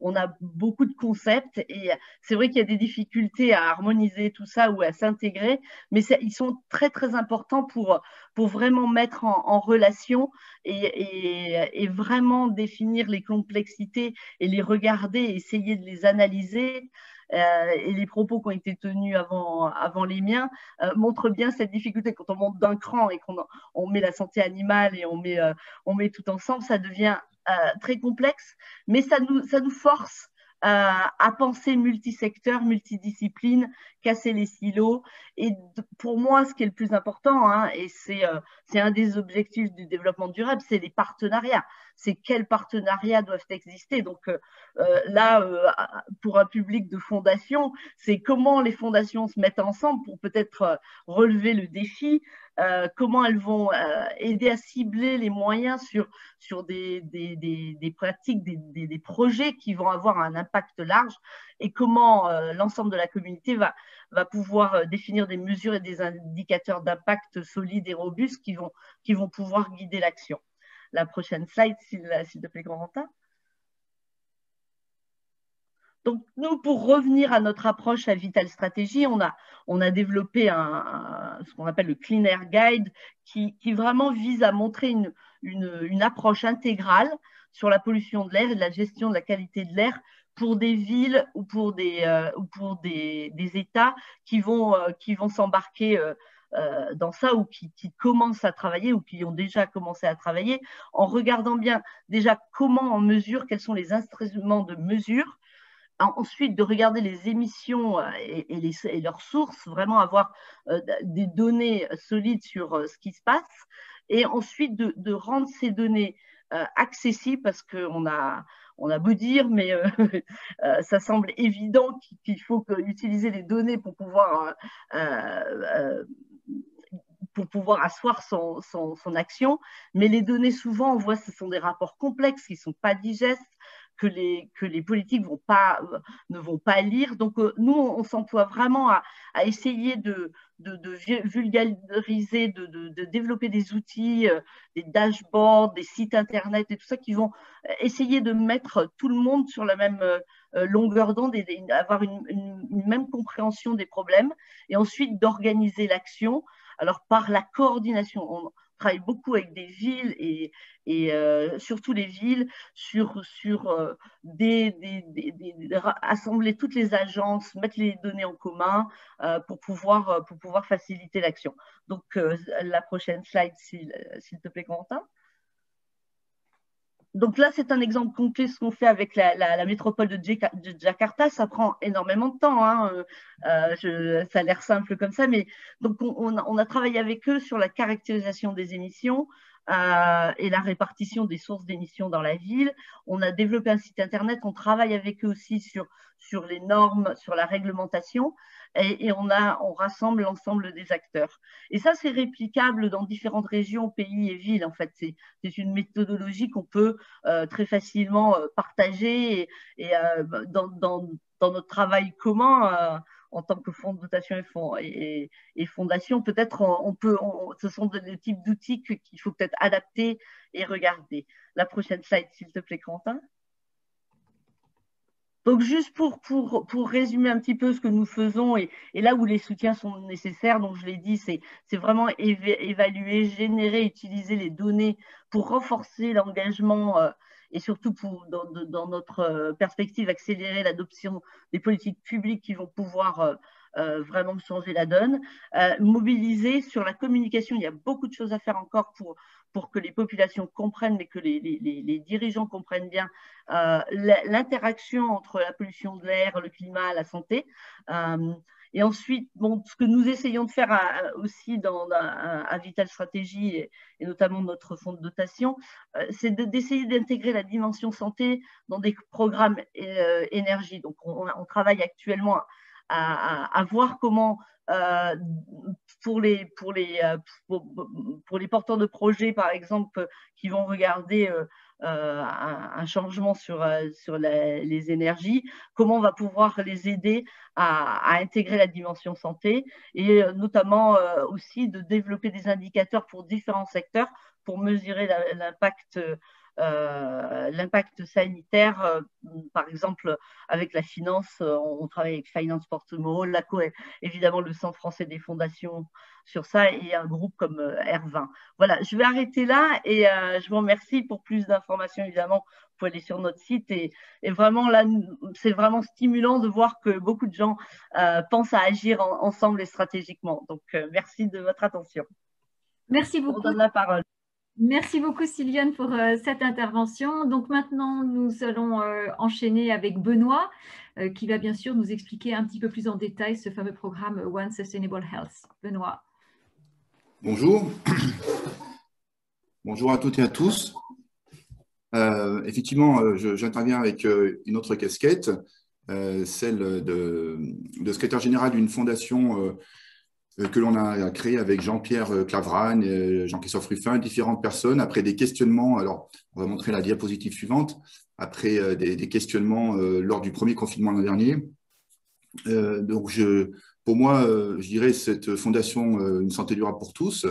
on a beaucoup de concepts, et c'est vrai qu'il y a des difficultés à harmoniser tout ça ou à s'intégrer, mais ils sont très très importants pour vraiment mettre en relation et vraiment définir les complexités et les regarder, essayer de les analyser. Et les propos qui ont été tenus avant les miens montrent bien cette difficulté. Quand on monte d'un cran et qu'on met la santé animale et on met tout ensemble, ça devient très complexe, mais ça nous force à penser multisecteur, multidiscipline, casser les silos. Et pour moi, ce qui est le plus important, et c'est un des objectifs du développement durable, c'est les partenariats. C'est quels partenariats doivent exister. Donc là, pour un public de fondations, c'est comment les fondations se mettent ensemble pour peut-être relever le défi, comment elles vont aider à cibler les moyens sur des pratiques, des projets qui vont avoir un impact large, et comment l'ensemble de la communauté va pouvoir définir des mesures et des indicateurs d'impact solides et robustes qui vont pouvoir guider l'action. La prochaine slide, s'il te plaît, Corentin. Donc, nous, pour revenir à notre approche à Vital Strategy, on a développé ce qu'on appelle le Clean Air Guide, qui vraiment vise à montrer une approche intégrale sur la pollution de l'air et de la gestion de la qualité de l'air pour des villes ou pour des États qui vont s'embarquer dans ça, ou qui commencent à travailler ou qui ont déjà commencé à travailler, en regardant bien déjà comment on mesure, quels sont les instruments de mesure. Ensuite, de regarder les émissions et leurs sources, vraiment avoir des données solides sur ce qui se passe, et ensuite de rendre ces données accessibles, parce qu'on a beau dire, mais ça semble évident qu'il faut utiliser les données pour pouvoir asseoir son action. Mais les données, souvent, on voit que ce sont des rapports complexes qui ne sont pas digestes, que les politiques ne vont pas lire. Donc, nous, on s'emploie vraiment à essayer de vulgariser, de développer des outils, des dashboards, des sites Internet et tout ça, qui vont essayer de mettre tout le monde sur la même longueur d'onde et d'avoir une même compréhension des problèmes, et ensuite d'organiser l'action. Alors, par la coordination, on travaille beaucoup avec des villes et surtout les villes sur assembler toutes les agences, mettre les données en commun pour pouvoir faciliter l'action. Donc, la prochaine slide, s'il te plaît, Corentin. Donc là, c'est un exemple concret de ce qu'on fait avec la métropole de Jakarta. Ça prend énormément de temps, ça a l'air simple comme ça, mais donc on a travaillé avec eux sur la caractérisation des émissions, et la répartition des sources d'émissions dans la ville. On a développé un site internet, on travaille avec eux aussi sur les normes, sur la réglementation, et on rassemble l'ensemble des acteurs. Et ça, c'est réplicable dans différentes régions, pays et villes. En fait, c'est une méthodologie qu'on peut très facilement partager et dans notre travail commun en tant que fonds de dotation et fondation, peut-être ce sont des types d'outils qu'il faut peut-être adapter et regarder. La prochaine slide, s'il te plaît, Quentin. Donc, juste pour résumer un petit peu ce que nous faisons et là où les soutiens sont nécessaires, donc je l'ai dit, c'est vraiment évaluer, générer, utiliser les données pour renforcer l'engagement et surtout dans notre perspective, accélérer l'adoption des politiques publiques qui vont pouvoir vraiment changer la donne. Mobiliser sur la communication, il y a beaucoup de choses à faire encore pour que les populations comprennent, mais que les dirigeants comprennent bien l'interaction entre la pollution de l'air, le climat, la santé. Et ensuite, bon, ce que nous essayons de faire aussi à Vital Stratégie et notamment notre fonds de dotation, c'est d'essayer d'intégrer la dimension santé dans des programmes énergie. Donc, on travaille actuellement à voir comment pour les porteurs de projets, par exemple, qui vont regarder un changement sur les énergies, comment on va pouvoir les aider à intégrer la dimension santé et notamment aussi de développer des indicateurs pour différents secteurs pour mesurer l'impact sanitaire, par exemple avec la finance, on travaille avec Finance Portemo, l'ACO, évidemment le Centre français des fondations sur ça et un groupe comme R20. Voilà, je vais arrêter là et je vous remercie. Pour plus d'informations, évidemment, vous pouvez aller sur notre site et vraiment là, c'est vraiment stimulant de voir que beaucoup de gens pensent à agir ensemble et stratégiquement. Donc, merci de votre attention. Merci beaucoup. On donne la parole. Merci beaucoup Sylviane pour cette intervention. Donc maintenant, nous allons enchaîner avec Benoît qui va bien sûr nous expliquer un petit peu plus en détail ce fameux programme One Sustainable Health. Benoît. Bonjour. Bonjour à toutes et à tous. Effectivement, j'interviens avec une autre casquette, celle de secrétaire général d'une fondation que l'on a créé avec Jean-Pierre Clavran, Jean-Christophe Ruffin, différentes personnes, après des questionnements. Alors, on va montrer la diapositive suivante. Après des questionnements lors du premier confinement l'an dernier. Donc, pour moi, je dirais cette fondation Une santé durable pour tous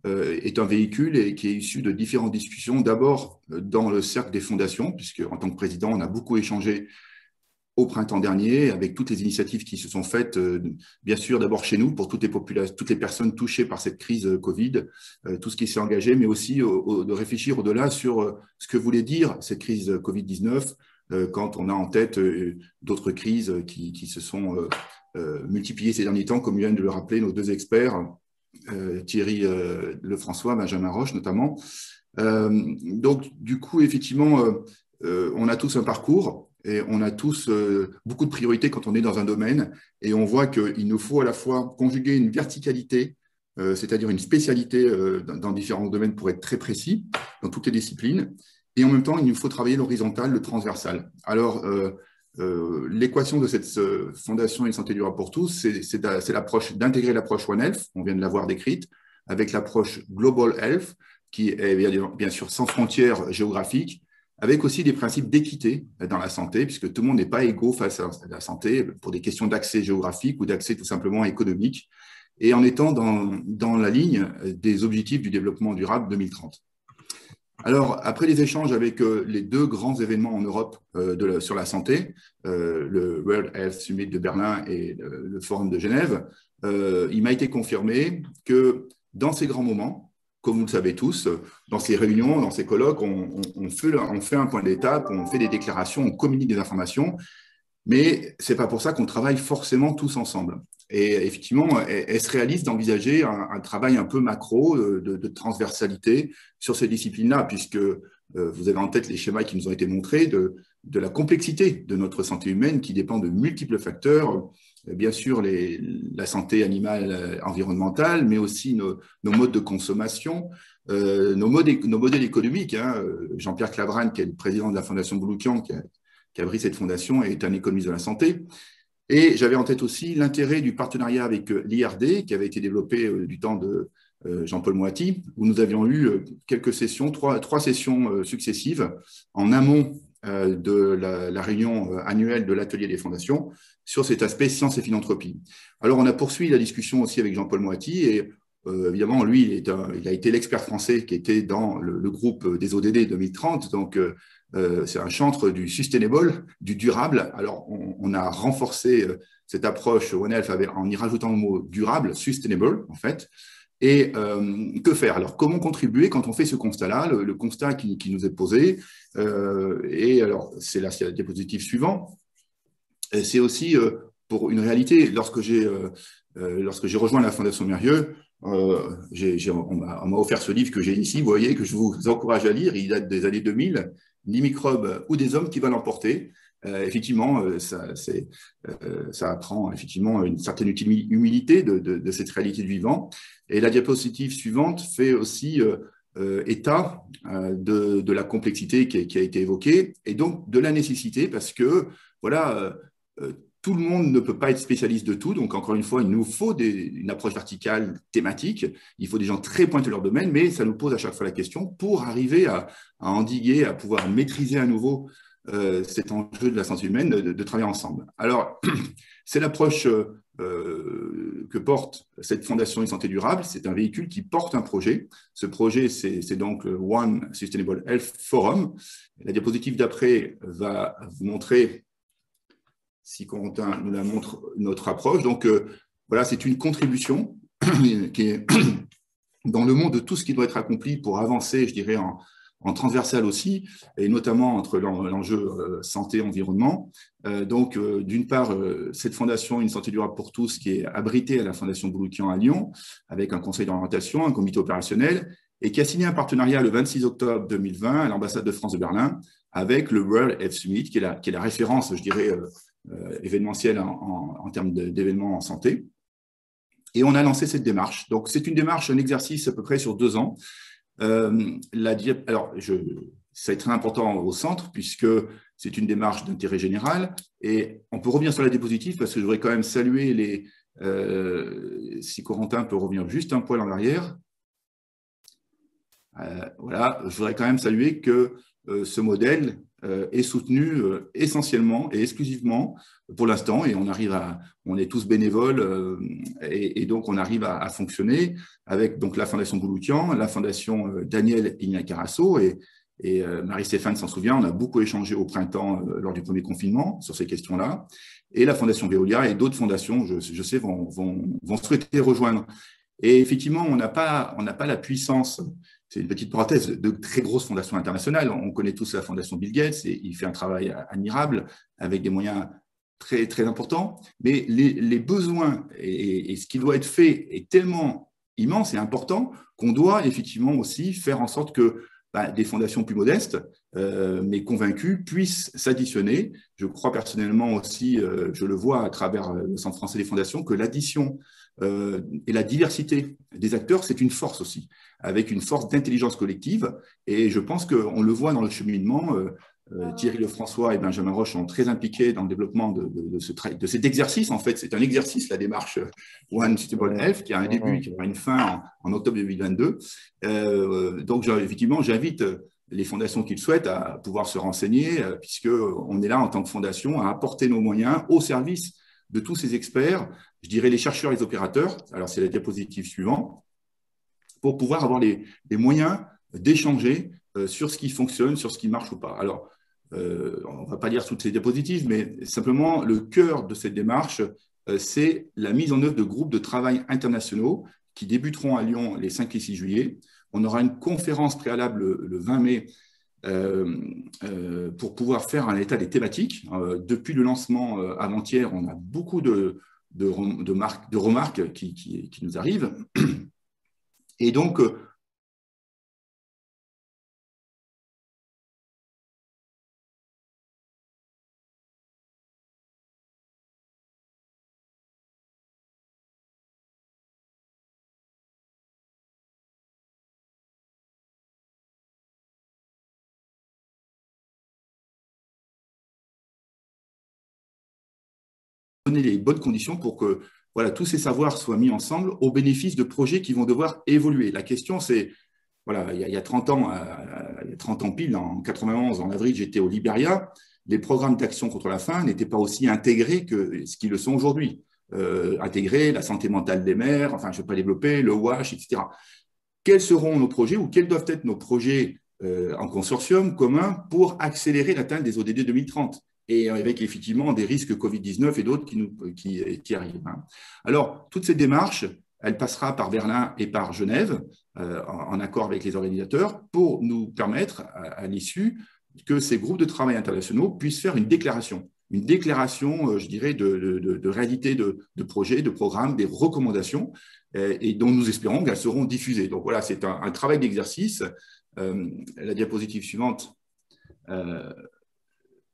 est un véhicule et qui est issu de différentes discussions. D'abord, dans le cercle des fondations, puisque en tant que président, on a beaucoup échangé au printemps dernier, avec toutes les initiatives qui se sont faites, bien sûr, d'abord chez nous, pour toutes les personnes touchées par cette crise Covid, tout ce qui s'est engagé, mais aussi de réfléchir au-delà sur ce que voulait dire cette crise Covid-19, quand on a en tête d'autres crises qui se sont multipliées ces derniers temps, comme viennent de le rappeler nos deux experts, Thierry Lefrançois, Benjamin Roche notamment. Donc, du coup, effectivement, on a tous un parcours. Et on a tous beaucoup de priorités quand on est dans un domaine et on voit qu'il nous faut à la fois conjuguer une verticalité, c'est-à-dire une spécialité dans différents domaines pour être très précis dans toutes les disciplines, et en même temps, il nous faut travailler l'horizontal, le transversal. Alors, l'équation de cette fondation Une santé durable pour tous, c'est l'approche d'intégrer l'approche One Health, on vient de l'avoir décrite, avec l'approche Global Health, qui est bien sûr sans frontières géographiques, avec aussi des principes d'équité dans la santé, puisque tout le monde n'est pas égaux face à la santé pour des questions d'accès géographique ou d'accès tout simplement économique, et en étant dans la ligne des objectifs du développement durable 2030. Alors, après les échanges avec les deux grands événements en Europe sur la santé, le World Health Summit de Berlin et le Forum de Genève, il m'a été confirmé que dans ces grands moments, comme vous le savez tous, dans ces réunions, dans ces colloques, on fait un point d'étape, on fait des déclarations, on communique des informations, mais ce n'est pas pour ça qu'on travaille forcément tous ensemble. Et effectivement, est-ce réaliste d'envisager un travail un peu macro, de transversalité sur ces disciplines-là, puisque vous avez en tête les schémas qui nous ont été montrés de la complexité de notre santé humaine qui dépend de multiples facteurs, bien sûr la santé animale environnementale, mais aussi nos modes de consommation, nos modèles économiques. Hein. Jean-Pierre Clavragne, qui est le président de la Fondation Bouloukian, qui a pris cette fondation, est un économiste de la santé. Et j'avais en tête aussi l'intérêt du partenariat avec l'IRD, qui avait été développé du temps de Jean-Paul Moati, où nous avions eu quelques sessions, trois sessions successives en amont de la réunion annuelle de l'atelier des fondations sur cet aspect science et philanthropie. Alors, on a poursuivi la discussion aussi avec Jean-Paul Moati et évidemment, lui, il a été l'expert français qui était dans le groupe des ODD 2030, donc c'est un chantre du sustainable, du durable. Alors, on a renforcé cette approche One Health en y rajoutant le mot durable, sustainable, en fait. Et que faire? Alors, comment contribuer quand on fait ce constat-là, le constat qui nous est posé? Et alors, c'est la diapositive suivante. C'est aussi pour une réalité. Lorsque j'ai rejoint la Fondation Mérieux, on m'a offert ce livre que j'ai ici, vous voyez, que je vous encourage à lire. Il date des années 2000, Ni microbes ou des hommes qui va l'emporter. Effectivement, ça apprend effectivement une certaine humilité de cette réalité du vivant. Et la diapositive suivante fait aussi état de la complexité qui a été évoquée et donc de la nécessité parce que voilà, tout le monde ne peut pas être spécialiste de tout. Donc, encore une fois, il nous faut une approche verticale thématique. Il faut des gens très pointus dans leur domaine, mais ça nous pose à chaque fois la question pour arriver à endiguer, à pouvoir maîtriser à nouveau cet enjeu de la santé humaine, de travailler ensemble. Alors, c'est l'approche que porte cette Fondation Une Santé Durable. C'est un véhicule qui porte un projet. Ce projet, c'est donc le One Sustainable Health Forum. La diapositive d'après va vous montrer, si Corentin nous la montre, notre approche. Donc, voilà, c'est une contribution qui est dans le monde de tout ce qui doit être accompli pour avancer, je dirais, en transversal aussi, et notamment entre l'enjeu santé-environnement. Donc, d'une part, cette fondation Une santé durable pour tous, qui est abritée à la Fondation Bouloukian à Lyon, avec un conseil d'orientation, un comité opérationnel, et qui a signé un partenariat le 26 octobre 2020 à l'ambassade de France de Berlin, avec le World Health Summit, qui est la référence, je dirais, événementielle en termes d'événements en santé. Et on a lancé cette démarche. Donc, c'est une démarche, un exercice à peu près sur 2 ans. Alors, ça est très important au centre puisque c'est une démarche d'intérêt général et on peut revenir sur la diapositive parce que je voudrais quand même saluer si Corentin peut revenir juste un poil en arrière. Voilà, je voudrais quand même saluer que ce modèle est soutenu essentiellement et exclusivement pour l'instant et on est tous bénévoles et donc on arrive à fonctionner avec donc la Fondation Bouloukian, la Fondation Daniel Ignacarasso et Marie-Stéphane s'en souvient, on a beaucoup échangé au printemps lors du premier confinement sur ces questions-là et la Fondation Veolia et d'autres fondations, je sais, vont souhaiter rejoindre. Et effectivement, on n'a pas la puissance. C'est une petite parenthèse, de très grosses fondations internationales. On connaît tous la fondation Bill Gates et il fait un travail admirable avec des moyens très, très importants. Mais les besoins et ce qui doit être fait est tellement immense et important qu'on doit effectivement aussi faire en sorte que des fondations plus modestes, mais convaincues, puissent s'additionner. Je crois personnellement aussi, je le vois à travers le Centre français des fondations, que l'addition et la diversité des acteurs, c'est une force aussi, avec une force d'intelligence collective. Et je pense qu'on le voit dans le cheminement. Thierry Lefrançois et Benjamin Roche sont très impliqués dans le développement de cet exercice. En fait, c'est un exercice, la démarche One Sustainable Health, qui a un début, qui aura une fin en octobre 2022. Donc, effectivement, j'invite les fondations qui le souhaitent à pouvoir se renseigner, puisqu'on est là en tant que fondation à apporter nos moyens au service de tous ces experts, je dirais les chercheurs et les opérateurs, alors c'est la diapositive suivante, pour pouvoir avoir les moyens d'échanger sur ce qui fonctionne, sur ce qui marche ou pas. Alors, on ne va pas lire toutes ces diapositives, mais simplement le cœur de cette démarche, c'est la mise en œuvre de groupes de travail internationaux qui débuteront à Lyon les 5 et 6 juillet. On aura une conférence préalable le 20 mai pour pouvoir faire un état des thématiques. Depuis le lancement avant-hier, on a beaucoup de remarques qui nous arrivent. Et donc, donner les bonnes conditions pour que voilà, tous ces savoirs soient mis ensemble au bénéfice de projets qui vont devoir évoluer. La question, c'est, voilà, il y a 30 ans, il y a 30 ans pile, en 91, en avril, j'étais au Liberia. Les programmes d'action contre la faim n'étaient pas aussi intégrés que ce qu'ils le sont aujourd'hui. Intégrer la santé mentale des mères, enfin, je ne vais pas développer, le WASH, etc. Quels seront nos projets ou quels doivent être nos projets en consortium commun pour accélérer l'atteinte des ODD 2030 et avec effectivement des risques Covid-19 et d'autres qui arrivent. Alors, toute cette démarche, elle passera par Berlin et par Genève, en accord avec les organisateurs, pour nous permettre, à l'issue, que ces groupes de travail internationaux puissent faire une déclaration, je dirais, de réalité de projets, de programmes, des recommandations, et dont nous espérons qu'elles seront diffusées. Donc voilà, c'est un travail d'exercice. La diapositive suivante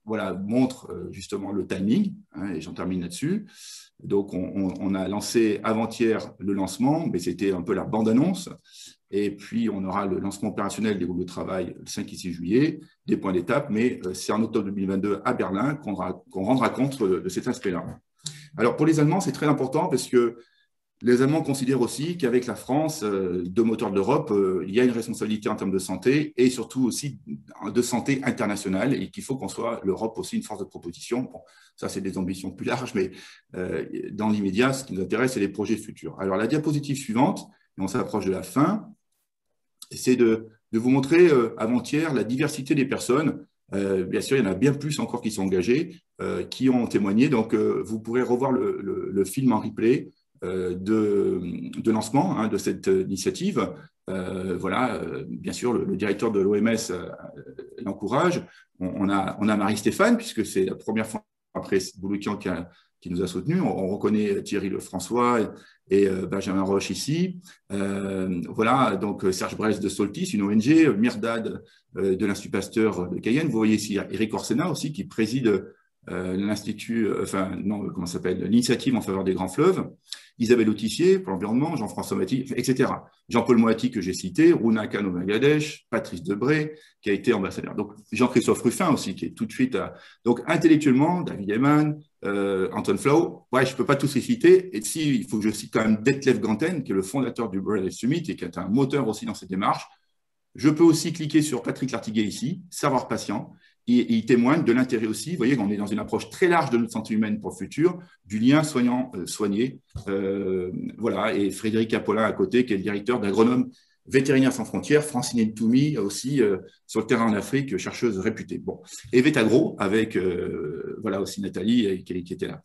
voilà, montre justement le timing, et j'en termine là-dessus. Donc, on a lancé avant-hier le lancement, mais c'était un peu la bande-annonce. Et puis, on aura le lancement opérationnel des groupes de travail le 5 et 6 juillet, des points d'étape, mais c'est en octobre 2022 à Berlin qu'on rendra compte de cet aspect-là. Alors, pour les Allemands, c'est très important parce que les Allemands considèrent aussi qu'avec la France, deux moteurs de l'Europe, il y a une responsabilité en termes de santé et surtout aussi de santé internationale et qu'il faut qu'on soit, l'Europe aussi, une force de proposition. Bon, ça, c'est des ambitions plus larges, mais dans l'immédiat, ce qui nous intéresse, c'est les projets futurs. Alors, la diapositive suivante, et on s'approche de la fin, c'est de vous montrer avant-hier la diversité des personnes. Bien sûr, il y en a bien plus encore qui sont engagés, qui ont témoigné. Donc, vous pourrez revoir le film en replay de lancement de cette initiative. Voilà, bien sûr, le directeur de l'OMS l'encourage. On a Marie-Stéphane, puisque c'est la première fois après Bouloukian qui nous a soutenus. On reconnaît Thierry Lefrançois et Benjamin Roche ici. Voilà, donc Serge Brest de Soltis, une ONG, Myrdad de l'Institut Pasteur de Cayenne. Vous voyez ici Eric Orsena aussi qui préside l'institut, comment s'appelle, l'initiative en faveur des grands fleuves, Isabelle Autissier pour l'environnement, Jean-François Maty, etc. Jean-Paul Moati que j'ai cité, Runa Khan au Bangladesh, Patrice Debré qui a été ambassadeur. Donc Jean-Christophe Ruffin aussi qui est tout de suite donc intellectuellement, David Eman, Anton Flau, ouais, je ne peux pas tous les citer, et si, il faut que je cite quand même Detlef Ganten qui est le fondateur du World Health Summit et qui est un moteur aussi dans cette démarche. Je peux aussi cliquer sur Patrick Lartiguet ici, Savoir Patient, et il témoigne de l'intérêt aussi, vous voyez qu'on est dans une approche très large de notre santé humaine pour le futur, du lien soignant-soigné. Voilà, et Frédéric Apollin à côté, qui est le directeur d'Agronomes Vétérinaires sans frontières, Francine Ntoumi aussi sur le terrain en Afrique, chercheuse réputée. Bon. Et Vétagro avec, voilà aussi Nathalie qui était là.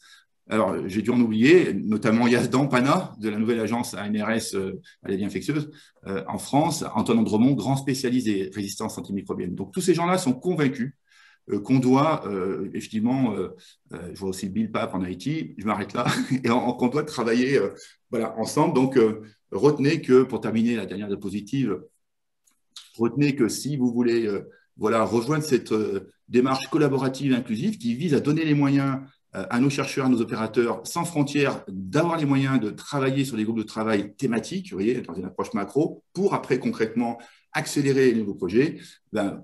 Alors, j'ai dû en oublier, notamment Yazdan Pana, de la nouvelle agence ANRS maladies infectieuses en France, Antoine Andremont, grand spécialiste des résistances antimicrobiennes. Donc, tous ces gens-là sont convaincus qu'on doit, effectivement, je vois aussi Bill Pape en Haïti, je m'arrête là, et qu'on doit travailler voilà, ensemble. Donc, retenez que, pour terminer la dernière diapositive, retenez que si vous voulez voilà, rejoindre cette démarche collaborative inclusive qui vise à donner les moyens à nos chercheurs, à nos opérateurs sans frontières, d'avoir les moyens de travailler sur des groupes de travail thématiques, vous voyez, dans une approche macro, pour après concrètement accélérer les nouveaux projets,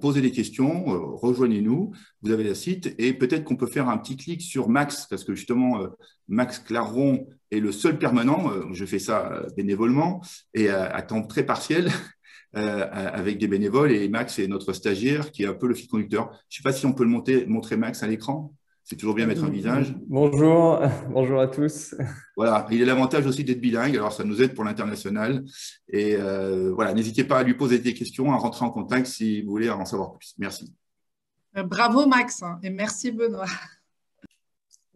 posez des questions, rejoignez-nous, vous avez le site, et peut-être qu'on peut faire un petit clic sur Max, parce que justement, Max Claron est le seul permanent, je fais ça bénévolement, et à temps très partiel, avec des bénévoles, et Max est notre stagiaire, qui est un peu le fil conducteur. Je ne sais pas si on peut le montrer Max à l'écran. C'est toujours bien mettre un visage. Bonjour, bonjour à tous. Voilà, il a l'avantage aussi d'être bilingue, alors ça nous aide pour l'international. Et voilà, n'hésitez pas à lui poser des questions, à rentrer en contact si vous voulez en savoir plus. Merci. Bravo Max et merci Benoît.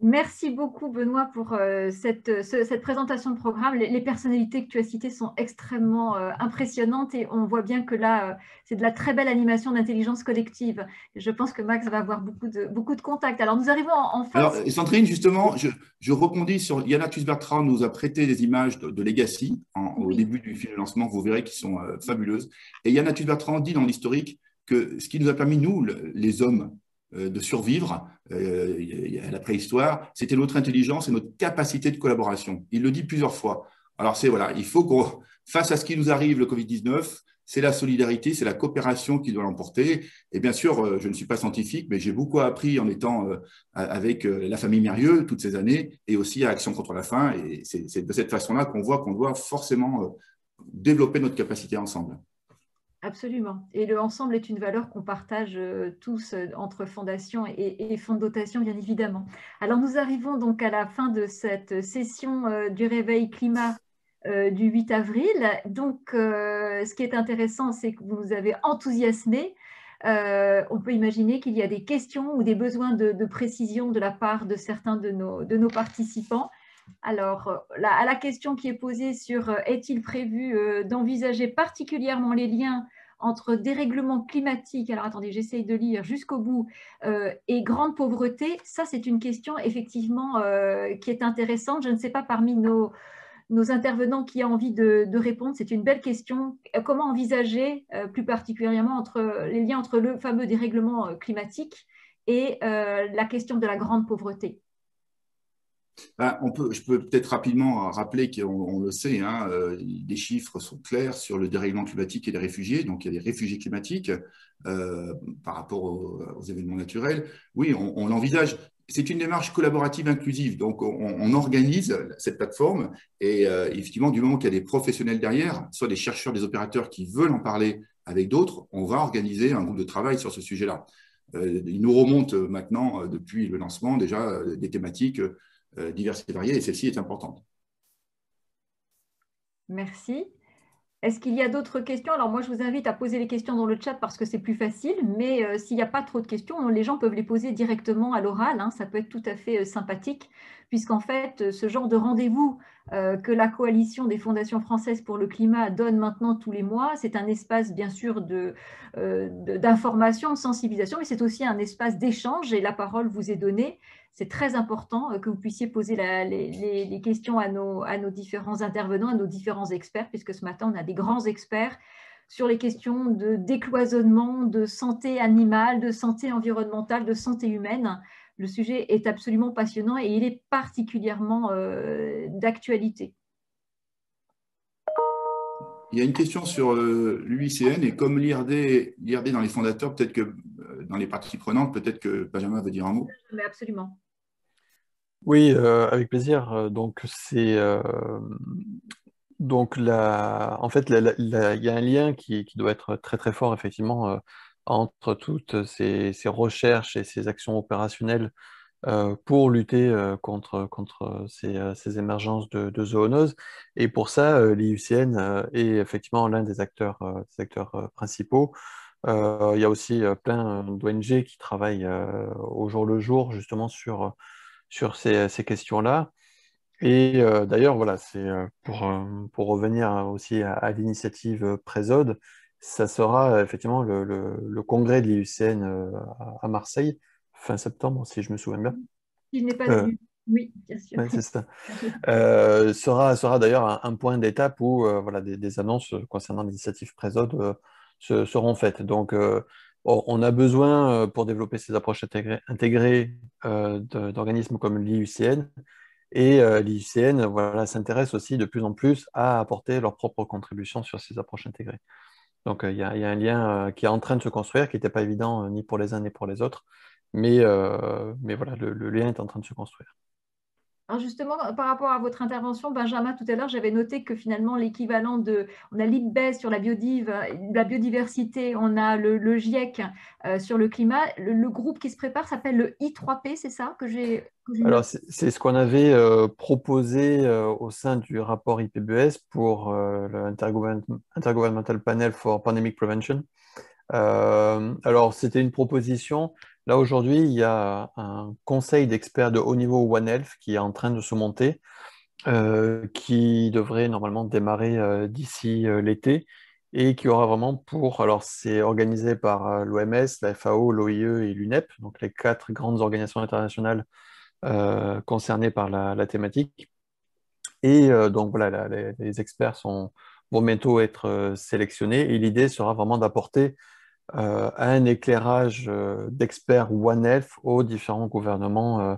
Merci beaucoup Benoît pour cette présentation de programme. Les personnalités que tu as citées sont extrêmement impressionnantes et on voit bien que là, c'est de la très belle animation d'intelligence collective. Je pense que Max va avoir beaucoup de contacts. Alors nous arrivons en fin. Alors Sandrine, justement, je rebondis sur Yana Thus-Bertrand nous a prêté des images de Legacy au début du film de lancement, vous verrez qu'ils sont fabuleuses. Et Yana Thus-Bertrand dit dans l'historique que ce qui nous a permis, nous, les hommes, de survivre à la préhistoire, c'était notre intelligence et notre capacité de collaboration. Il le dit plusieurs fois. Alors, voilà, il faut qu'on, face à ce qui nous arrive, le Covid-19, c'est la solidarité, c'est la coopération qui doit l'emporter. Et bien sûr, je ne suis pas scientifique, mais j'ai beaucoup appris en étant avec la famille Mérieux toutes ces années et aussi à Action contre la faim. Et c'est de cette façon-là qu'on voit qu'on doit forcément développer notre capacité ensemble. Absolument. Et le ensemble est une valeur qu'on partage tous entre fondations et fonds de dotation, bien évidemment. Alors, nous arrivons donc à la fin de cette session du Réveil Climat du 8 avril. Donc, ce qui est intéressant, c'est que vous nous avez enthousiasmés. On peut imaginer qu'il y a des questions ou des besoins de précision de la part de certains de nos participants. Alors, à la question qui est posée sur est-il prévu d'envisager particulièrement les liens entre dérèglement climatique, alors attendez, j'essaye de lire jusqu'au bout, et grande pauvreté, ça c'est une question effectivement qui est intéressante. Je ne sais pas parmi nos intervenants qui a envie de répondre, c'est une belle question. Comment envisager plus particulièrement les liens entre le fameux dérèglement climatique et la question de la grande pauvreté? Je peux peut-être rapidement rappeler qu'on le sait, hein, les chiffres sont clairs sur le dérèglement climatique et les réfugiés. Donc, il y a des réfugiés climatiques par rapport aux événements naturels. Oui, on l'envisage. C'est une démarche collaborative inclusive. Donc, on organise cette plateforme et effectivement, du moment qu'il y a des professionnels derrière, soit des chercheurs, des opérateurs qui veulent en parler avec d'autres, on va organiser un groupe de travail sur ce sujet-là. Il nous remonte maintenant, depuis le lancement, déjà des thématiques diverses et variées, et celle-ci est importante. Merci. Est-ce qu'il y a d'autres questions? Alors moi, je vous invite à poser les questions dans le chat parce que c'est plus facile, mais s'il n'y a pas trop de questions, les gens peuvent les poser directement à l'oral, hein, ça peut être tout à fait sympathique, puisqu'en fait, ce genre de rendez-vous que la coalition des fondations françaises pour le climat donne maintenant tous les mois, c'est un espace bien sûr d'information, de sensibilisation, mais c'est aussi un espace d'échange et la parole vous est donnée. C'est très important que vous puissiez poser les questions à nos différents intervenants, à nos différents experts, puisque ce matin, on a des grands experts sur les questions de décloisonnement, de santé animale, de santé environnementale, de santé humaine. Le sujet est absolument passionnant et il est particulièrement d'actualité. Il y a une question sur l'UICN et comme l'IRD dans les fondateurs, peut-être que dans les parties prenantes, peut-être que Benjamin veut dire un mot. Mais absolument. Oui, avec plaisir. Donc, en fait, il y a un lien qui doit être très très fort, effectivement, entre toutes ces recherches et ces actions opérationnelles pour lutter contre ces émergences de zoonoses. Et pour ça, l'IUCN est effectivement l'un des acteurs principaux. Il y a aussi plein d'ONG qui travaillent au jour le jour justement sur ces questions-là. Et d'ailleurs, voilà, c'est pour revenir aussi à l'initiative Présode, ça sera effectivement le congrès de l'IUCN à Marseille, fin septembre, si je me souviens bien. Il n'est pas venu. Oui, bien sûr. Ouais, c'est ça. Sera d'ailleurs un point d'étape où voilà, des annonces concernant l'initiative Présode seront faites. Donc, on a besoin, pour développer ces approches intégrées d'organismes comme l'IUCN. Et l'IUCN voilà, s'intéresse aussi de plus en plus à apporter leur propre contribution sur ces approches intégrées. Donc, il y a un lien qui est en train de se construire, qui n'était pas évident ni pour les uns ni pour les autres. Mais voilà, le lien est en train de se construire. Alors justement, par rapport à votre intervention, Benjamin, tout à l'heure, j'avais noté que finalement, l'équivalent on a l'IPBES sur la biodiversité, on a le GIEC sur le climat. Le groupe qui se prépare s'appelle le I3P, c'est ça que j'ai Alors, c'est ce qu'on avait proposé au sein du rapport IPBES pour le Intergovernmental Panel for Pandemic Prevention. Alors, c'était une proposition. Là, aujourd'hui, il y a un conseil d'experts de haut niveau One Health qui est en train de se monter, qui devrait normalement démarrer d'ici l'été et qui aura vraiment alors c'est organisé par l'OMS, la FAO, l'OIE et l'UNEP, donc les 4 grandes organisations internationales concernées par la thématique. Et donc voilà, les experts vont bientôt être sélectionnés et l'idée sera vraiment d'apporter un éclairage d'experts One Health aux différents gouvernements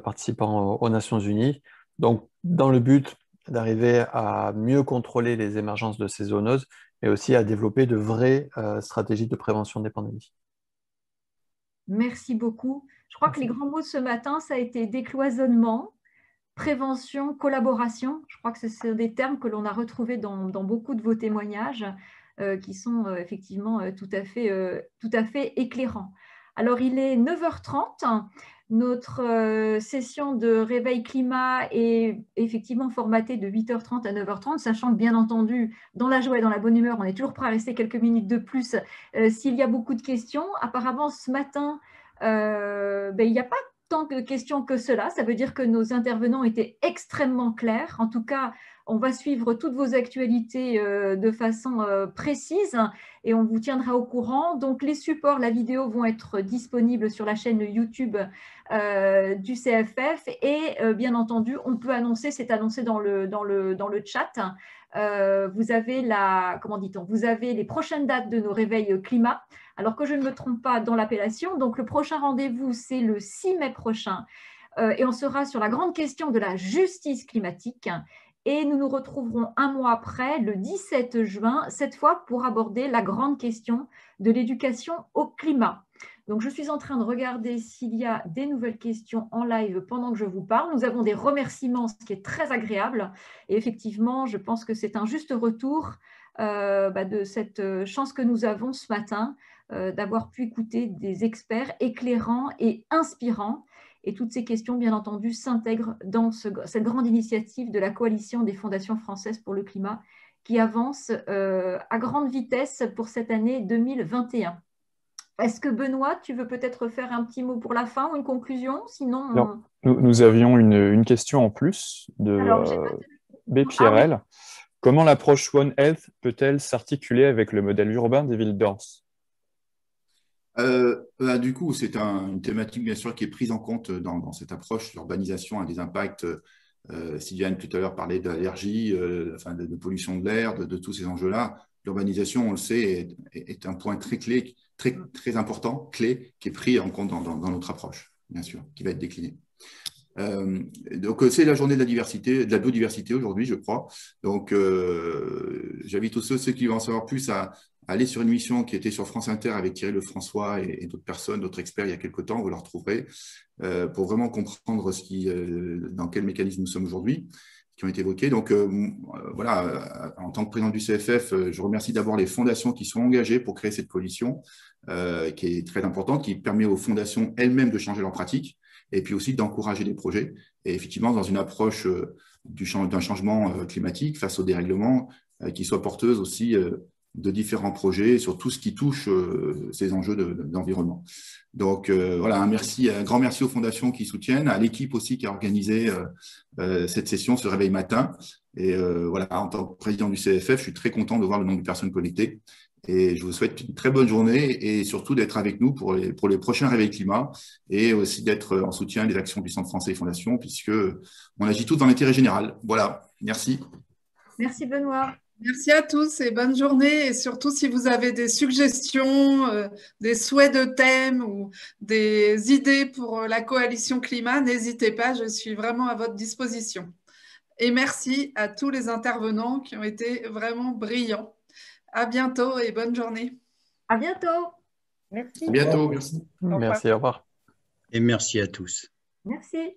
participant aux Nations Unies. Donc, dans le but d'arriver à mieux contrôler les émergences de ces zoonoses, et aussi à développer de vraies stratégies de prévention des pandémies. Merci beaucoup. Je crois que les grands mots de ce matin, ça a été décloisonnement, prévention, collaboration. Je crois que ce sont des termes que l'on a retrouvés dans beaucoup de vos témoignages qui sont effectivement tout à fait éclairants. Alors, il est 9h30. Notre session de réveil climat est effectivement formatée de 8h30 à 9h30, sachant que bien entendu, dans la joie et dans la bonne humeur, on est toujours prêt à rester quelques minutes de plus s'il y a beaucoup de questions. Apparemment, ce matin, il n'y a pas tant de questions que cela. Ça veut dire que nos intervenants étaient extrêmement clairs. En tout cas, on va suivre toutes vos actualités de façon précise et on vous tiendra au courant. Donc, les supports, la vidéo vont être disponibles sur la chaîne YouTube du CFF et bien entendu, on peut annoncer, c'est annoncé dans le chat. Vous avez vous avez les prochaines dates de nos réveils climat. Alors que je ne me trompe pas dans l'appellation, donc le prochain rendez-vous, c'est le 6 mai prochain et on sera sur la grande question de la justice climatique. Et nous nous retrouverons un mois après, le 17 juin, cette fois pour aborder la grande question de l'éducation au climat. Donc, je suis en train de regarder s'il y a des nouvelles questions en live pendant que je vous parle. Nous avons des remerciements, ce qui est très agréable. Et effectivement, je pense que c'est un juste retour de cette chance que nous avons ce matin d'avoir pu écouter des experts éclairants et inspirants. Et toutes ces questions, bien entendu, s'intègrent dans cette grande initiative de la Coalition des fondations françaises pour le climat qui avance à grande vitesse pour cette année 2021. Est-ce que Benoît, tu veux peut-être faire un petit mot pour la fin ou une conclusion? Sinon, Alors, nous avions une question en plus de BPRL. Comment l'approche One Health peut-elle s'articuler avec le modèle urbain des villes denses? Du coup, c'est une thématique, bien sûr, qui est prise en compte dans cette approche. L'urbanisation a des impacts. Sylviane, tout à l'heure, parlait d'allergie, de pollution de l'air, de tous ces enjeux-là. L'urbanisation, on le sait, est un point très clé, très important, clé, qui est pris en compte dans notre approche, bien sûr, qui va être décliné. Donc, c'est la journée de la biodiversité aujourd'hui, je crois. Donc, j'invite tous ceux qui vont en savoir plus à aller sur une émission qui était sur France Inter avec Thierry Lefrançois et d'autres personnes, d'autres experts il y a quelques temps, vous le retrouverez, pour vraiment comprendre dans quel mécanisme nous sommes aujourd'hui, qui ont été évoqués. Donc, voilà, en tant que président du CFF, je remercie d'abord les fondations qui sont engagées pour créer cette coalition, qui est très importante, qui permet aux fondations elles-mêmes de changer leurs pratiques, et puis aussi d'encourager des projets. Et effectivement, dans une approche d'un changement climatique face au dérèglement, qui soit porteuse aussi de différents projets sur tout ce qui touche ces enjeux d'environnement. Donc voilà, un grand merci aux fondations qui soutiennent, à l'équipe aussi qui a organisé cette session, ce réveil matin. Et voilà, en tant que président du CFF, je suis très content de voir le nombre de personnes connectées. Et je vous souhaite une très bonne journée et surtout d'être avec nous pour les prochains réveils climat et aussi d'être en soutien des actions du Centre français et Fondations, puisqu'on agit tous dans l'intérêt général. Voilà, merci. Merci Benoît. Merci à tous et bonne journée. Et surtout, si vous avez des suggestions, des souhaits de thèmes ou des idées pour la coalition climat, n'hésitez pas, je suis vraiment à votre disposition. Et merci à tous les intervenants qui ont été vraiment brillants. À bientôt et bonne journée. À bientôt. Merci. À bientôt, merci. Merci, au revoir. Et merci à tous. Merci.